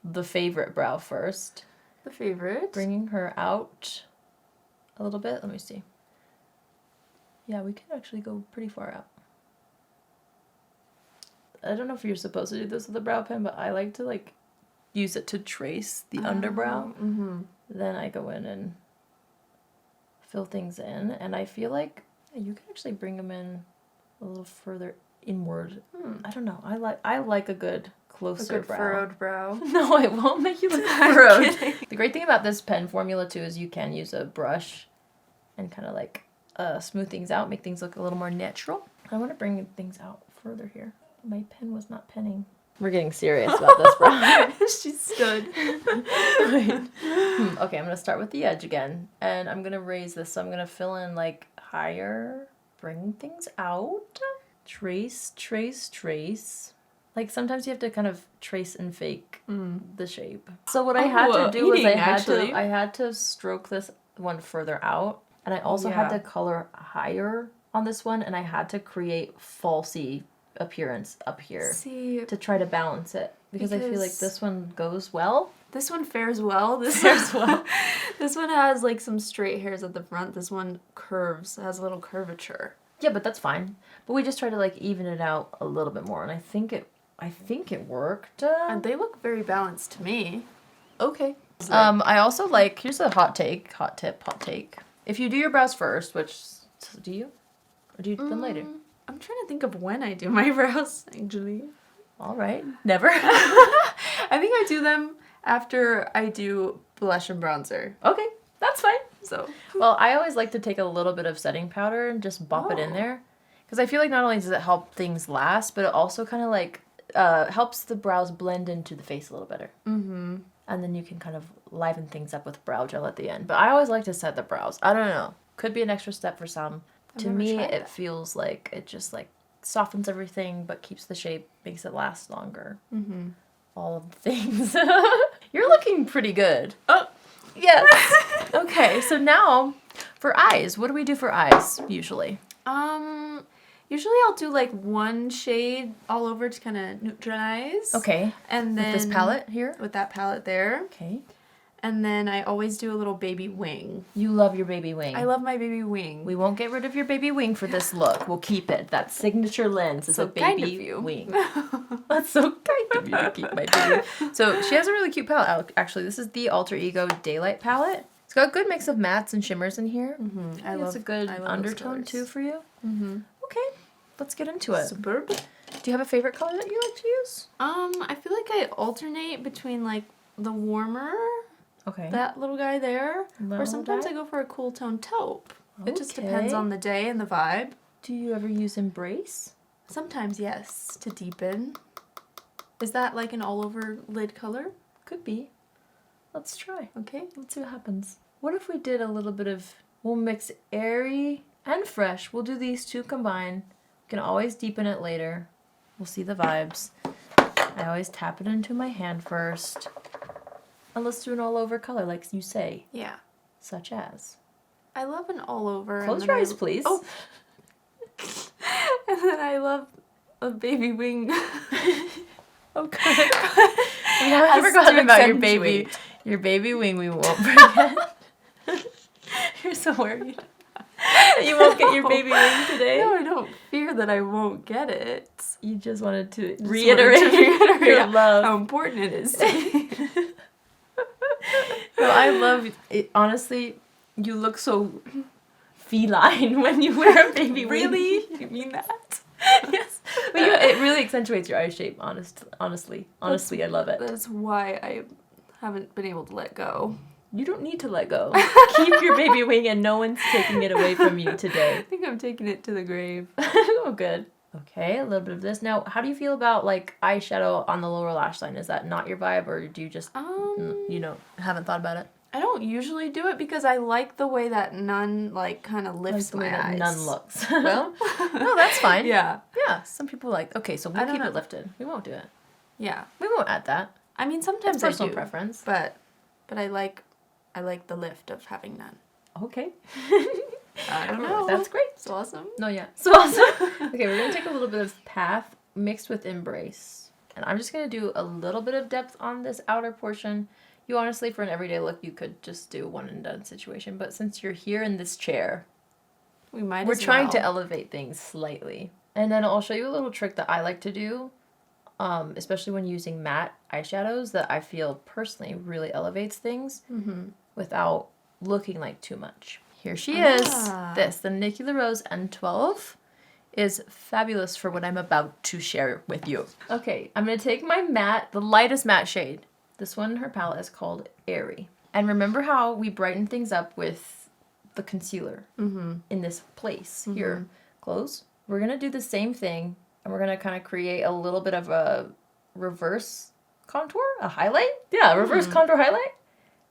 the favorite brow first. The favorite. Bringing her out a little bit. Let me see. Yeah, we can actually go pretty far out. I don't know if you're supposed to do this with a brow pen, but I like to like use it to trace the underbrow. Then I go in and fill things in, and I feel like you can actually bring them in a little further inward. I don't know. I like a good closer brow. Furrowed brow. No, it won't make you look furrowed. The great thing about this pen formula too is you can use a brush and kind of like smooth things out, make things look a little more natural. I want to bring things out further here. My pen was not penning. We're getting serious about this brow. She stood. Okay, I'm going to start with the edge again. And I'm going to raise this. So I'm going to fill in like higher. Bring things out. Trace, trace, trace. Like sometimes you have to kind of trace and fake the shape. So what I had to do was I had to stroke this one further out. And I also had to color higher on this one. And I had to create falsy appearance up here. See, to try to balance it. Because I feel like because- this one goes well. this one fares well. This Fares well. This one has like some straight hairs at the front. This one curves, has a little curvature. Yeah, but that's fine. But we just try to like even it out a little bit more, and I think it worked. And they look very balanced to me. Okay. I also like, here's a hot take. If you do your brows first, which do you? Or do you do them later? I'm trying to think of when I do my brows, actually. All right. Never. I think I do them after I do blush and bronzer. Okay, that's fine. So, Well, I always like to take a little bit of setting powder and just bop it in there. Because I feel like not only does it help things last, but it also kind of like helps the brows blend into the face a little better. Mm-hmm. And then you can kind of liven things up with brow gel at the end. But I always like to set the brows. I don't know. Could be an extra step for some. To me, it feels like it just like softens everything, but keeps the shape, makes it last longer. Mm-hmm. All of the things. You're looking pretty good. oh, Yes. Okay, so now for eyes. What do we do for eyes usually? usually I'll do like one shade all over to kind of neutralize. Okay. And then With this palette here? with that palette there. Okay. And then I always do a little baby wing. You love your baby wing. I love my baby wing. We won't get rid of your baby wing for this look. We'll keep it. That signature lens is So a kind of baby you. wing. That's so kind of you to keep my baby. So she has a really cute palette. Actually, this is the Alter Ego Daylight palette. It's got a good mix of mattes and shimmers in here. Mm-hmm. I love, it's a good I love undertone too for you. Mm-hmm. Okay, let's get into it. Superb. Do you have a favorite color that you like to use? I feel like I alternate between like the warmer, Okay. that little guy there, Little or sometimes guy? I go for a cool tone taupe. It just Okay. depends on the day and the vibe. Do you ever use Embrace? Sometimes, yes, to deepen. Is that like an all over lid color? Could be. Let's try. Okay. Let's see what happens. What if we did a little bit of, we'll mix airy and fresh. We'll do these two combined. We can always deepen it later. We'll see the vibes. I always tap it into my hand first. And let's do an all over color like you say. Yeah. Such as. I love an all over. Close and your then eyes, please. Oh. And then I love a baby wing. Oh, good. We haven't As forgotten to about accentuate. your baby wing. We won't forget. You're so worried. You won't get your baby wing today? No, I don't fear that I won't get it. You just wanted to Just reiterate wanted to reiterate your love. how important it is to me. No, I love it. Honestly, you look so feline when you wear a baby wing. Really? You mean that? Yes. But it really accentuates your eye shape, honestly. Honestly, I love it. That's why I haven't been able to let go. You don't need to let go. Keep your baby wing and no one's taking it away from you today. I think I'm taking it to the grave. Oh, good. Okay, a little bit of this. Now, how do you feel about like eyeshadow on the lower lash line? Is that not your vibe, or do you just, haven't thought about it? I don't usually do it because I like the way that nun like kind of lifts The way my that eyes. none looks. Well, No, that's fine. yeah, Yeah, some people like, okay, so I we'll don't keep know. it lifted. We won't do it. yeah. We won't add that. I mean, sometimes That's I personal do, preference. but I like the lift of having none. Okay. I don't know. That's great. It's awesome. No, yeah. So awesome. Okay, we're going to take a little bit of Path mixed with Embrace. And I'm just going to do a little bit of depth on this outer portion. You honestly, for an everyday look, you could just do one and done situation. But since you're here in this chair, We're trying to elevate things slightly. And then I'll show you a little trick that I like to do, especially when using matte eyeshadows, that I feel personally really elevates things without looking like too much. Here she is. This, the Nikki LaRose N12, is fabulous for what I'm about to share with you. Okay, I'm going to take my matte, the lightest matte shade. This one in her palette is called Airy. And remember how we brighten things up with the concealer in this place here. Close. We're going to do the same thing, and we're going to kind of create a little bit of a reverse contour, a highlight. Yeah, reverse contour highlight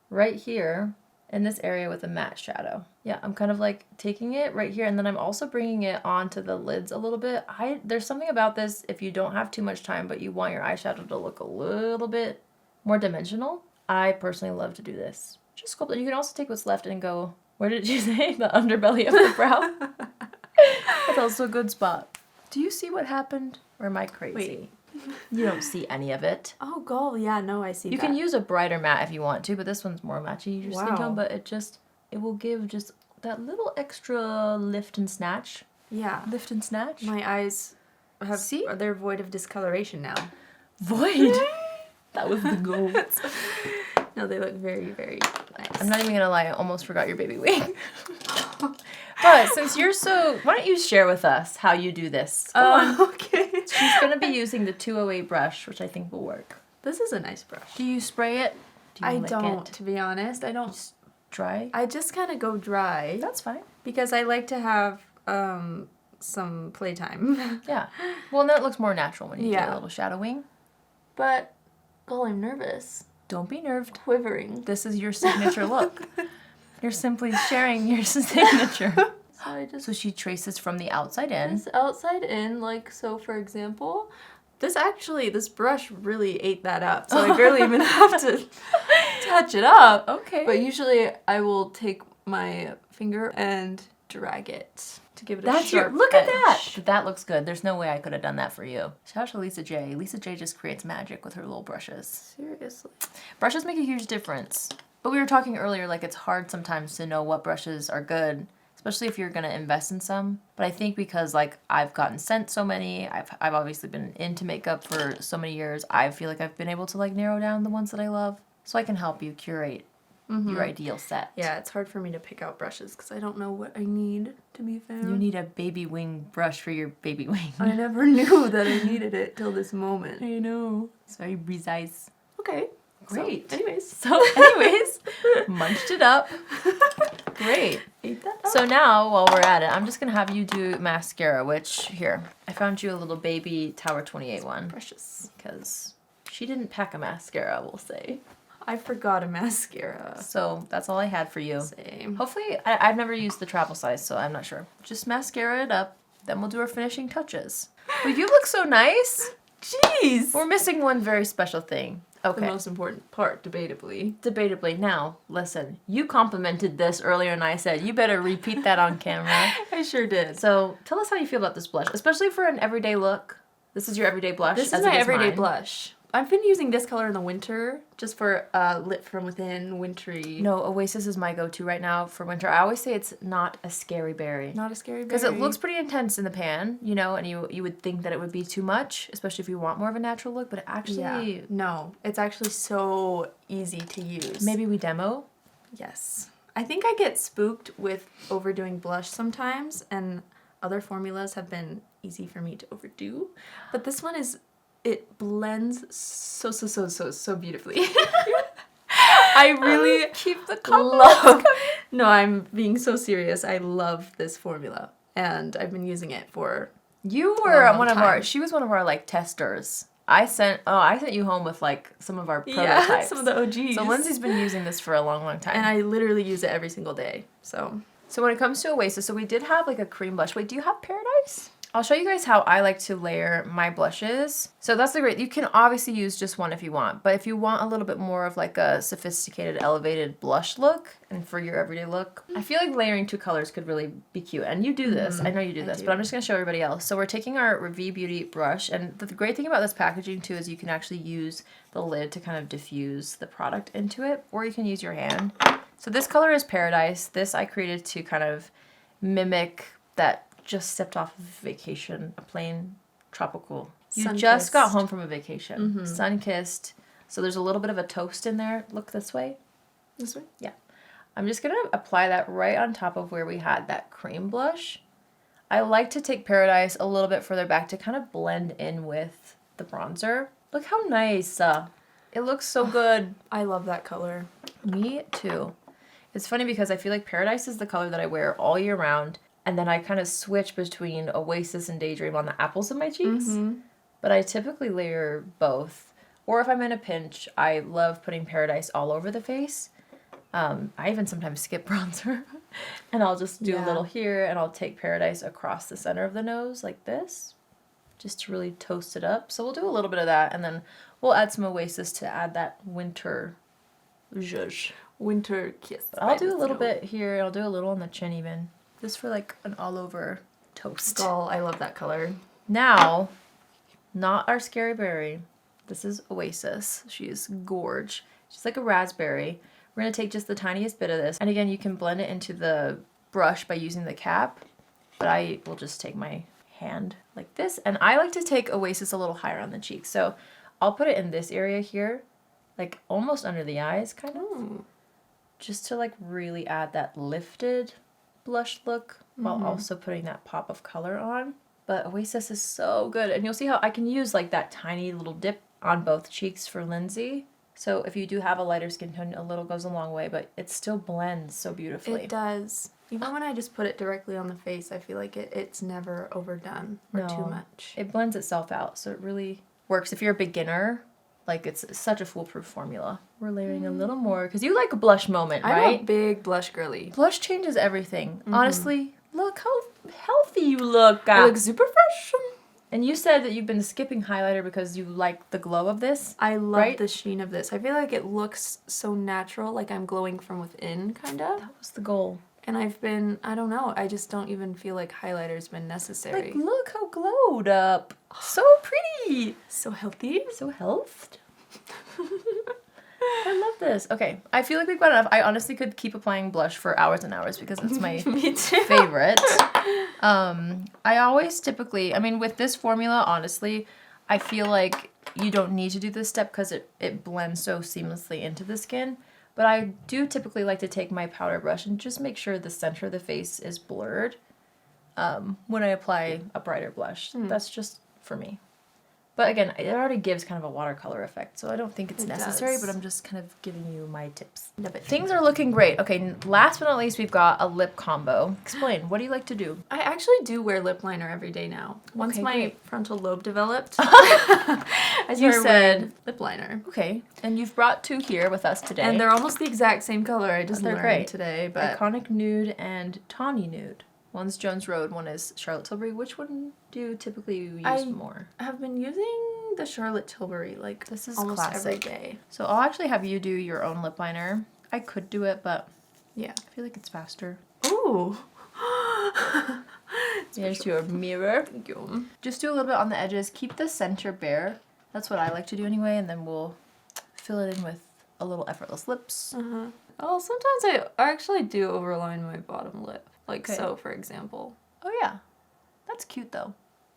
right here in this area with a matte shadow. Yeah, I'm kind of like taking it right here, and then I'm also bringing it onto the lids a little bit. There's something about this, if you don't have too much time, but you want your eyeshadow to look a little bit more dimensional, I personally love to do this. Just sculpt it. You can also take what's left and go, where did you say? The underbelly of the brow? That's also a good spot. Do you see what happened? Or am I crazy? Wait. You don't see any of it. Oh, gall. Yeah, no, I see You can use a brighter matte if you want to, but this one's more matchy your skin tone, but it will give just that little extra lift and snatch. Yeah. Lift and snatch. My eyes have, See? they're void of discoloration now. Void? That was the goal. No, they look very, very nice. I'm not even gonna lie, I almost forgot your baby wing. But since you're so, why don't you share with us how you do this? Go on. Okay. She's gonna be using the 208 brush, which I think will work. This is a nice brush. Do you spray it? Do you I lick don't, it? to be honest. I don't. Just dry? I just kind of go dry. That's fine. Because I like to have some playtime. Yeah. Well, and then it looks more natural when you do Yeah. a little shadowing. But, oh, I'm nervous. Don't be nerved. Quivering. This is your signature look. You're simply sharing your signature. So I just... So she traces from the outside in. This outside in, like so, for example. This brush really ate that up. So I barely even have to touch it up. Okay. But usually I will take my finger and drag it to give it a That's sharp look at that. edge. That looks good. There's no way I could have done that for you. Shout out to Lisa J. Lisa J just creates magic with her little brushes. Seriously. Brushes make a huge difference. But we were talking earlier, like it's hard sometimes to know what brushes are good, especially if you're gonna invest in some. But I think because like I've gotten sent so many, I've obviously been into makeup for so many years, I feel like I've been able to like narrow down the ones that I love. So I can help you curate your ideal set. Yeah, it's hard for me to pick out brushes because I don't know what I need to be fair. You need a baby wing brush for your baby wing. I never knew that I needed it till this moment. I know. It's very precise. Okay. Great. So anyways, Munched it up. Great. ate that up. So now, while we're at it, I'm just going to have you do mascara, which, here, I found you a little baby Tower 28 one. Precious. Because she didn't pack a mascara, we'll say. I forgot a mascara. So that's all I had for you. Same. Hopefully, I've never used the travel size, so I'm not sure. Just mascara it up, then we'll do our finishing touches. Well, you look so nice. Jeez! We're missing one very special thing. Okay. The most important part, debatably. Debatably. Now, listen, you complimented this earlier and I said, you better repeat that on camera. I sure did. So tell us how you feel about this blush, especially for an everyday look. This is your everyday blush. This as is it my everyday mine. blush. I've been using this color in the winter just for lit from within, wintry. No, Oasis is my go-to right now for winter. I always say it's not a scary berry. Not a scary berry. Because it looks pretty intense in the pan, you know, and you would think that it would be too much, especially if you want more of a natural look, but it actually... Yeah. No, it's actually so easy to use. Maybe we demo? Yes. I think I get spooked with overdoing blush sometimes, and other formulas have been easy for me to overdo. But this one is... It blends so beautifully. I really keep the love. No, I'm being so serious. I love this formula, and I've been using it for. You were long one of time. our. She was one of our like testers. I sent you home with like some of our prototypes. Yeah, some of the OGs. So Lindsay's been using this for a long time. And I literally use it every single day. So when it comes to Oasis, so we did have like a cream blush. Wait, do you have Paradise? I'll show you guys how I like to layer my blushes. So that's the great, you can obviously use just one if you want, but if you want a little bit more of like a sophisticated, elevated blush look, and for your everyday look, I feel like layering two colors could really be cute. And you do this, I know you do this, but I'm just gonna show everybody else. So we're taking our RAVIE Beauty brush, and the great thing about this packaging too is you can actually use the lid to kind of diffuse the product into it, or you can use your hand. So this color is Paradise. This I created to kind of mimic that just stepped off of vacation, a plain tropical. You Sun-kissed. just got home from a vacation, sun-kissed. So there's a little bit of a toast in there. Look this way. this way. Yeah. I'm just gonna apply that right on top of where we had that cream blush. I like to take Paradise a little bit further back to kind of blend in with the bronzer. Look how nice. It looks so good. I love that color. Me too. It's funny because I feel like Paradise is the color that I wear all year round. And then I kind of switch between Oasis and Daydream on the apples of my cheeks. But I typically layer both. Or if I'm in a pinch, I love putting Paradise all over the face. I even sometimes skip bronzer. And I'll just do a little here, and I'll take Paradise across the center of the nose like this. Just to really toast it up. So we'll do a little bit of that, and then we'll add some Oasis to add that winter zhuzh. Winter kiss. But I'll do a little bit here. I'll do a little on the chin even. Just for like an all-over toast. Gall, I love that color. Now, not our Scary Berry. This is Oasis. She is gorge. She's like a raspberry. We're going to take just the tiniest bit of this. And again, you can blend it into the brush by using the cap. But I will just take my hand like this. And I like to take Oasis a little higher on the cheeks. So I'll put it in this area here. Like almost under the eyes, kind of. Ooh. Just to like really add that lifted blush look while also putting that pop of color on. But Oasis is so good. And you'll see how I can use like that tiny little dip on both cheeks for Lindsay. So if you do have a lighter skin tone, a little goes a long way, but it still blends so beautifully. It does. Even when I just put it directly on the face, I feel like it's never overdone or too much. It blends itself out, so it really works. If you're a beginner, like it's such a foolproof formula. We're layering a little more, because you like a blush moment, right? I'm a big blush girly. Blush changes everything. Honestly, look how healthy you look. I look super fresh. And you said that you've been skipping highlighter because you like the glow of this. I love right? the sheen of this. I feel like it looks so natural, like I'm glowing from within, kind of. That was the goal. And I've been, I don't know, I just don't even feel like highlighter's been necessary. Like, look how glowed up. So pretty. So healthy. So healthed. I love this. Okay, I feel like we've got enough. I honestly could keep applying blush for hours and hours because it's my Me too. favorite. I always typically, I mean, with this formula, honestly, I feel like you don't need to do this step because it blends so seamlessly into the skin. But I do typically like to take my powder brush and just make sure the center of the face is blurred when I apply a brighter blush. That's just for me. But again, it already gives kind of a watercolor effect, so I don't think it's necessary, does. but I'm just kind of giving you my tips. Things are looking great. Okay, last but not least, we've got a lip combo. Explain, what do you like to do? I actually do wear lip liner every day now. Once Okay, my great. frontal lobe developed, I You started said- wearing lip liner. Okay, and you've brought two here with us today. And they're almost the exact same color. I just They're learned great. today, but Iconic Nude and Tawny Nude. One's Jones Road, one is Charlotte Tilbury. Which one do you typically use more? I have been using the Charlotte Tilbury like This is almost every classic. day. So I'll actually have you do your own lip liner. I could do it, but Yeah. I feel like it's faster. Ooh. Here's your mirror. Thank you. Just do a little bit on the edges. Keep the center bare. That's what I like to do anyway, and then we'll fill it in with a little effortless lips. Oh, sometimes I actually do overline my bottom lip. Like Okay. so, for example. Oh yeah, that's cute though.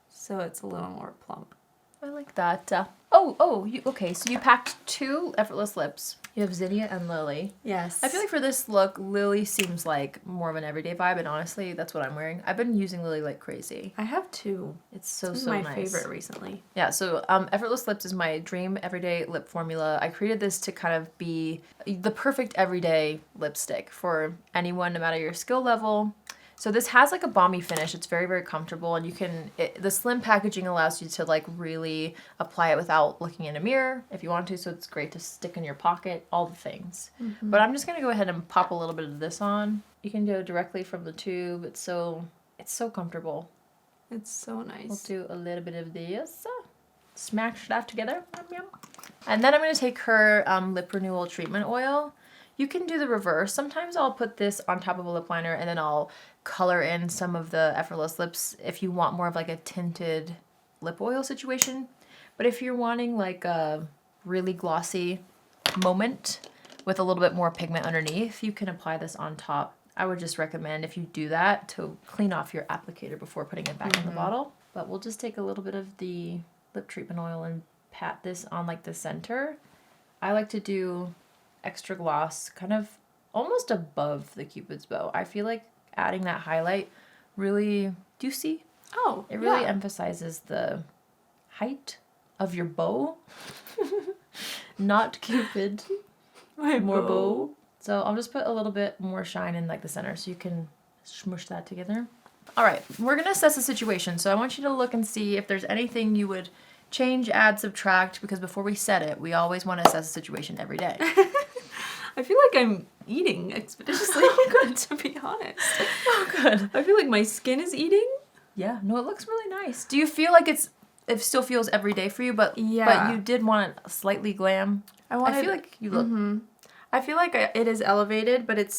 So it's a little more plump. I like that. Okay, so you packed two effortless lips. You have Zinnia and Lily. Yes. I feel like for this look, Lily seems like more of an everyday vibe, and honestly, that's what I'm wearing. I've been using Lily like crazy. I have two. It's so my nice. favorite recently. Yeah, so Effortless Lips is my dream everyday lip formula. I created this to kind of be the perfect everyday lipstick for anyone, no matter your skill level. So this has like a balmy finish. It's very, very comfortable, and the slim packaging allows you to like really apply it without looking in a mirror if you want to. So it's great to stick in your pocket, all the things. But I'm just gonna go ahead and pop a little bit of this on. You can go directly from the tube. It's so comfortable. It's so nice. We'll do a little bit of this. Smash that together. Yum, yum. And then I'm going to take her Lip Renewal Treatment Oil. You can do the reverse. Sometimes I'll put this on top of a lip liner and then I'll color in some of the Effortless Lips if you want more of like a tinted lip oil situation. But if you're wanting like a really glossy moment with a little bit more pigment underneath, you can apply this on top. I would just recommend if you do that to clean off your applicator before putting it back in the bottle. But we'll just take a little bit of the lip treatment oil and pat this on like the center. I like to do extra gloss kind of almost above the Cupid's bow. I feel like adding that highlight really, do you see? Oh, It really yeah. emphasizes the height of your bow. Not Cupid, more bow. So I'll just put a little bit more shine in like the center so you can smush that together. All right, we're gonna assess the situation. So I want you to look and see if there's anything you would change, add, subtract, because before we set it, we always want to assess the situation every day. I feel like I'm eating expeditiously good, to be honest. Oh, good. I feel like my skin is eating. Yeah, no, it looks really nice. Do you feel like it still feels every day for you, but Yeah. you did want it slightly glam? I feel like you look... I feel like it is elevated, but it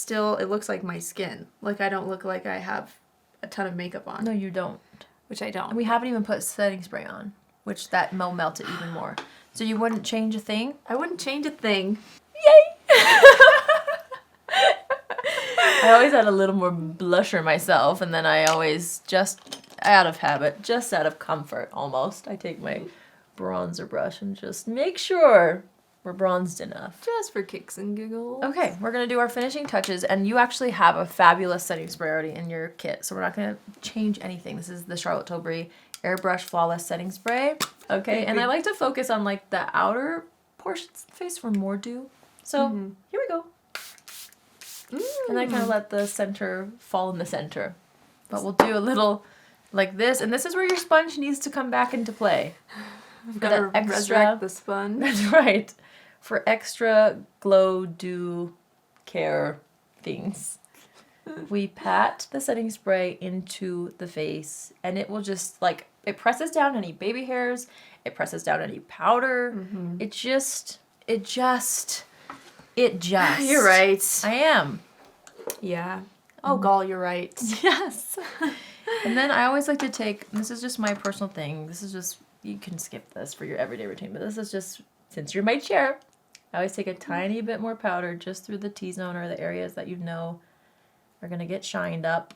looks like my skin. Like I don't look like I have a ton of makeup on. No, you don't. Which I don't. And we haven't even put setting spray on, which that will melt it even more. So you wouldn't change a thing? I wouldn't change a thing. Yay! I always add a little more blusher myself, and then I always, just out of habit, just out of comfort almost, I take my bronzer brush and just make sure we're bronzed enough. Just for kicks and giggles. Okay, we're going to do our finishing touches, and you actually have a fabulous setting spray already in your kit, so we're not going to change anything. This is the Charlotte Tilbury Airbrush Flawless Setting Spray. Okay, and I like to focus on like the outer portions of the face where more do. So here we go. And I kind of let the center fall in the center. But we'll do a little like this, and this is where your sponge needs to come back into play. I've got to resurrect the sponge. That's right. For extra glow, do, care things. We pat the setting spray into the face, and it will just like, it presses down any baby hairs, it presses down any powder. It just. You're right. I am. Yeah. Oh, gall, you're right. Yes. And then I always like to take, this is just my personal thing. This is just, you can skip this for your everyday routine, but this is just, since you're my chair, I always take a tiny bit more powder just through the T-zone or the areas that you know are going to get shined up.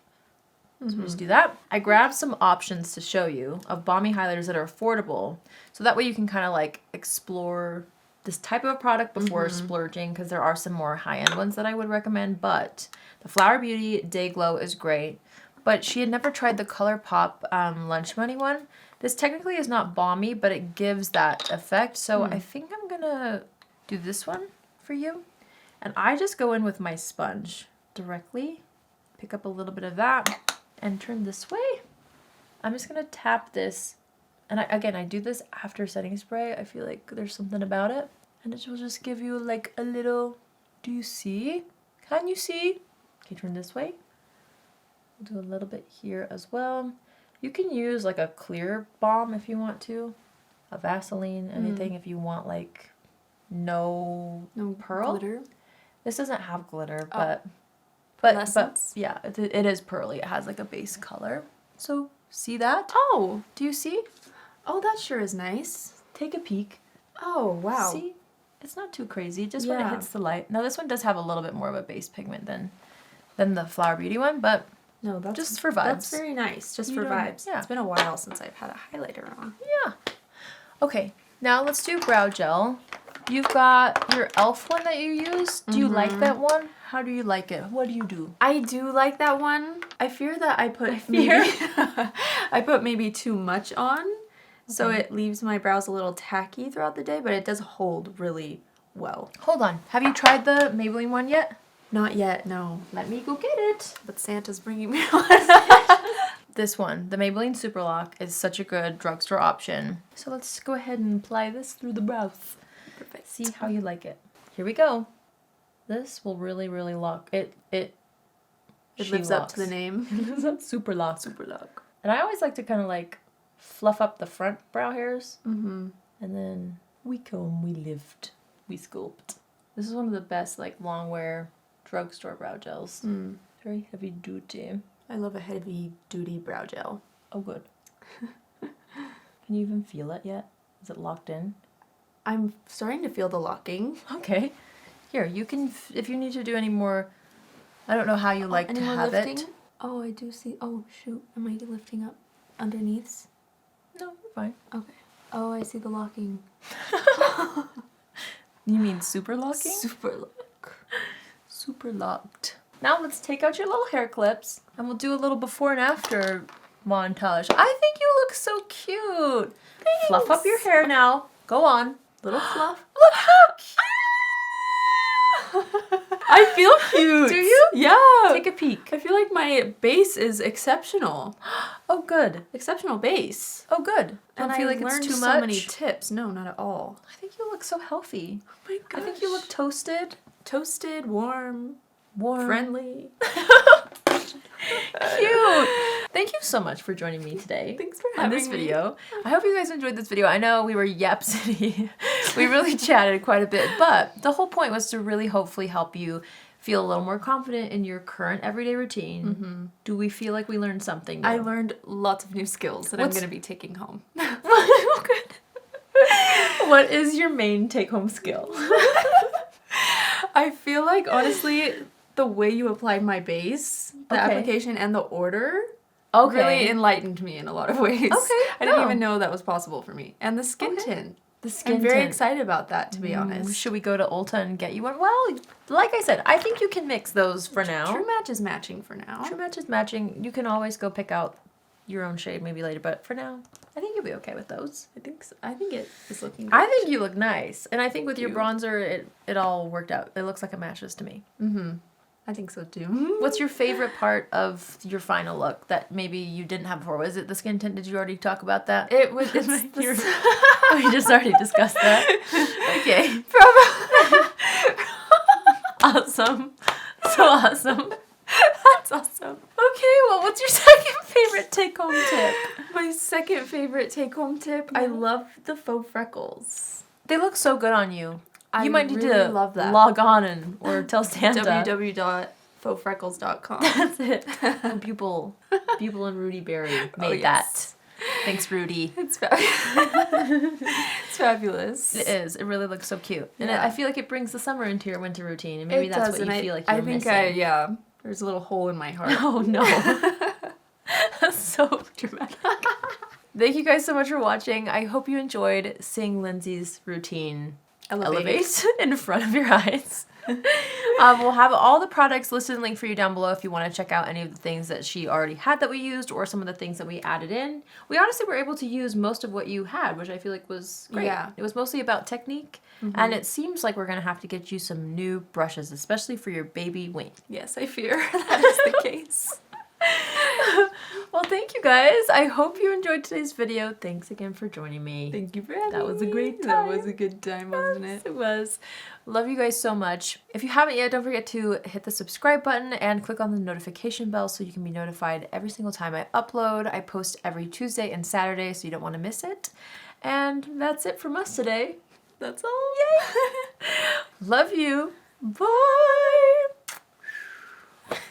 So just do that. I grabbed some options to show you of balmy highlighters that are affordable. So that way you can kind of like explore this type of product before splurging, because there are some more high-end ones that I would recommend. But the Flower Beauty Day Glow is great. But she had never tried the ColourPop Lunch Money one. This technically is not balmy, but it gives that effect. So I think I'm going to do this one for you. And I just go in with my sponge directly. Pick up a little bit of that and turn this way. I'm just going to tap this. And I do this after setting spray. I feel like there's something about it. And it will just give you like a little, do you see? Can you see? Okay, turn this way. We'll do a little bit here as well. You can use like a clear balm if you want to. A Vaseline, anything if you want like no pearl. Glitter. This doesn't have glitter, Oh. but yeah, it is pearly. It has like a base color. So see that? Oh. Do you see? Oh, that sure is nice. Take a peek. Oh, wow. See? It's not too crazy, just when it Yeah. hits the light. Now this one does have a little bit more of a base pigment than the Flower Beauty one, but No, that's just for vibes. That's very nice, just You for don't- vibes. yeah. It's been a while since I've had a highlighter on. yeah. Okay, now let's do brow gel. You've got your e.l.f. one that you use. Do you like that one? How do you like it? What do you do? I do like that one. I fear that I put maybe too much on, so it leaves my brows a little tacky throughout the day, but it does hold really well. Hold on. Have you tried the Maybelline one yet? Not yet, no. Let me go get it. But Santa's bringing me one. This one, the Maybelline Super Lock, is such a good drugstore option. So let's go ahead and apply this through the brows. Perfect. See how you like it. Here we go. This will really, really lock it. She lives up to the locks. name. It lives up. Super lock. Super lock. And I always like to kind of like fluff up the front brow hairs. Mm-hmm. And then we comb, we lift, we sculpt. This is one of the best like long wear drugstore brow gels. Very heavy duty. I love a heavy duty brow gel. Oh, good. Can you even feel it yet? Is it locked in? I'm starting to feel the locking. Okay. Here, you can, if you need to do any more, I don't know how you like to have it. Oh, I do see. Oh, shoot. Am I lifting up underneath? No, you're fine. Okay. Oh, I see the locking. You mean super locking? Super lock. Super locked. Now let's take out your little hair clips and we'll do a little before and after montage. I think you look so cute. Thanks. Fluff up your hair now. Go on. Little fluff. Look how cute. I feel cute. Do you? Yeah. Take a peek. I feel like my base is exceptional. Oh, good. Exceptional base. Oh, good. And Don't feel I like it's learned too so much. many tips. No, not at all. I think you look so healthy. Oh my gosh. I think you look toasted. toasted, warm, Warm. friendly. Cute. Thank you so much for joining me today. Thanks for on having this me. video. I hope you guys enjoyed this video. I know we were Yap City. We really chatted quite a bit, but the whole point was to really hopefully help you feel a little more confident in your current everyday routine, do we feel like we learned something new? I learned lots of new skills that I'm going to be taking home. What is your main take-home skill? I feel like, honestly, the way you applied my base, the application, and the order really enlightened me in a lot of ways. Okay. I didn't even know that was possible for me. And the skin tint. I'm very excited about that, to be honest. Should we go to Ulta and get you one? Well, like I said, I think you can mix those for now. True Match is matching for now. True Match is matching. You can always go pick out your own shade maybe later, but for now, I think you'll be okay with those. I think so. I think it is looking good. I think you look nice. And I think with your bronzer, it all worked out. It looks like it matches to me. I think so too. What's your favorite part of your final look that maybe you didn't have before? Was it the skin tint? Did you already talk about that? It was. Oh, you just already discussed that. Okay. Awesome. So awesome. That's awesome. Okay, well, what's your second favorite take-home tip? My second favorite take-home tip, I love the faux freckles. They look so good on you. I You might need really to love that. log on or tell Santa. www.fauxfreckles.com. That's it. Pupil and Rudy Berry made that. Thanks, Rudy. It's fabulous. It's fabulous. It is. It really looks so cute. And Yeah. I feel like it brings the summer into your winter routine. And maybe that's what you feel like you're missing. There's a little hole in my heart. Oh, no. That's so dramatic. Thank you guys so much for watching. I hope you enjoyed seeing Lindsay's routine elevate in front of your eyes. We'll have all the products listed and linked for you down below if you want to check out any of the things that she already had that we used or some of the things that we added in. We honestly were able to use most of what you had, which I feel like was great. Yeah. It was mostly about technique, and it seems like we're going to have to get you some new brushes, especially for your baby wing. Yes, I fear that is the case. Well, thank you guys. I hope you enjoyed today's video. Thanks again for joining me. Thank you for having me. That was a great time. That was a good time, wasn't it? It was. Love you guys so much. If you haven't yet, don't forget to hit the subscribe button and click on the notification bell so you can be notified every single time I upload. I post every Tuesday and Saturday, so you don't want to miss it. And that's it from us today. That's all. Yay! Love you. Bye!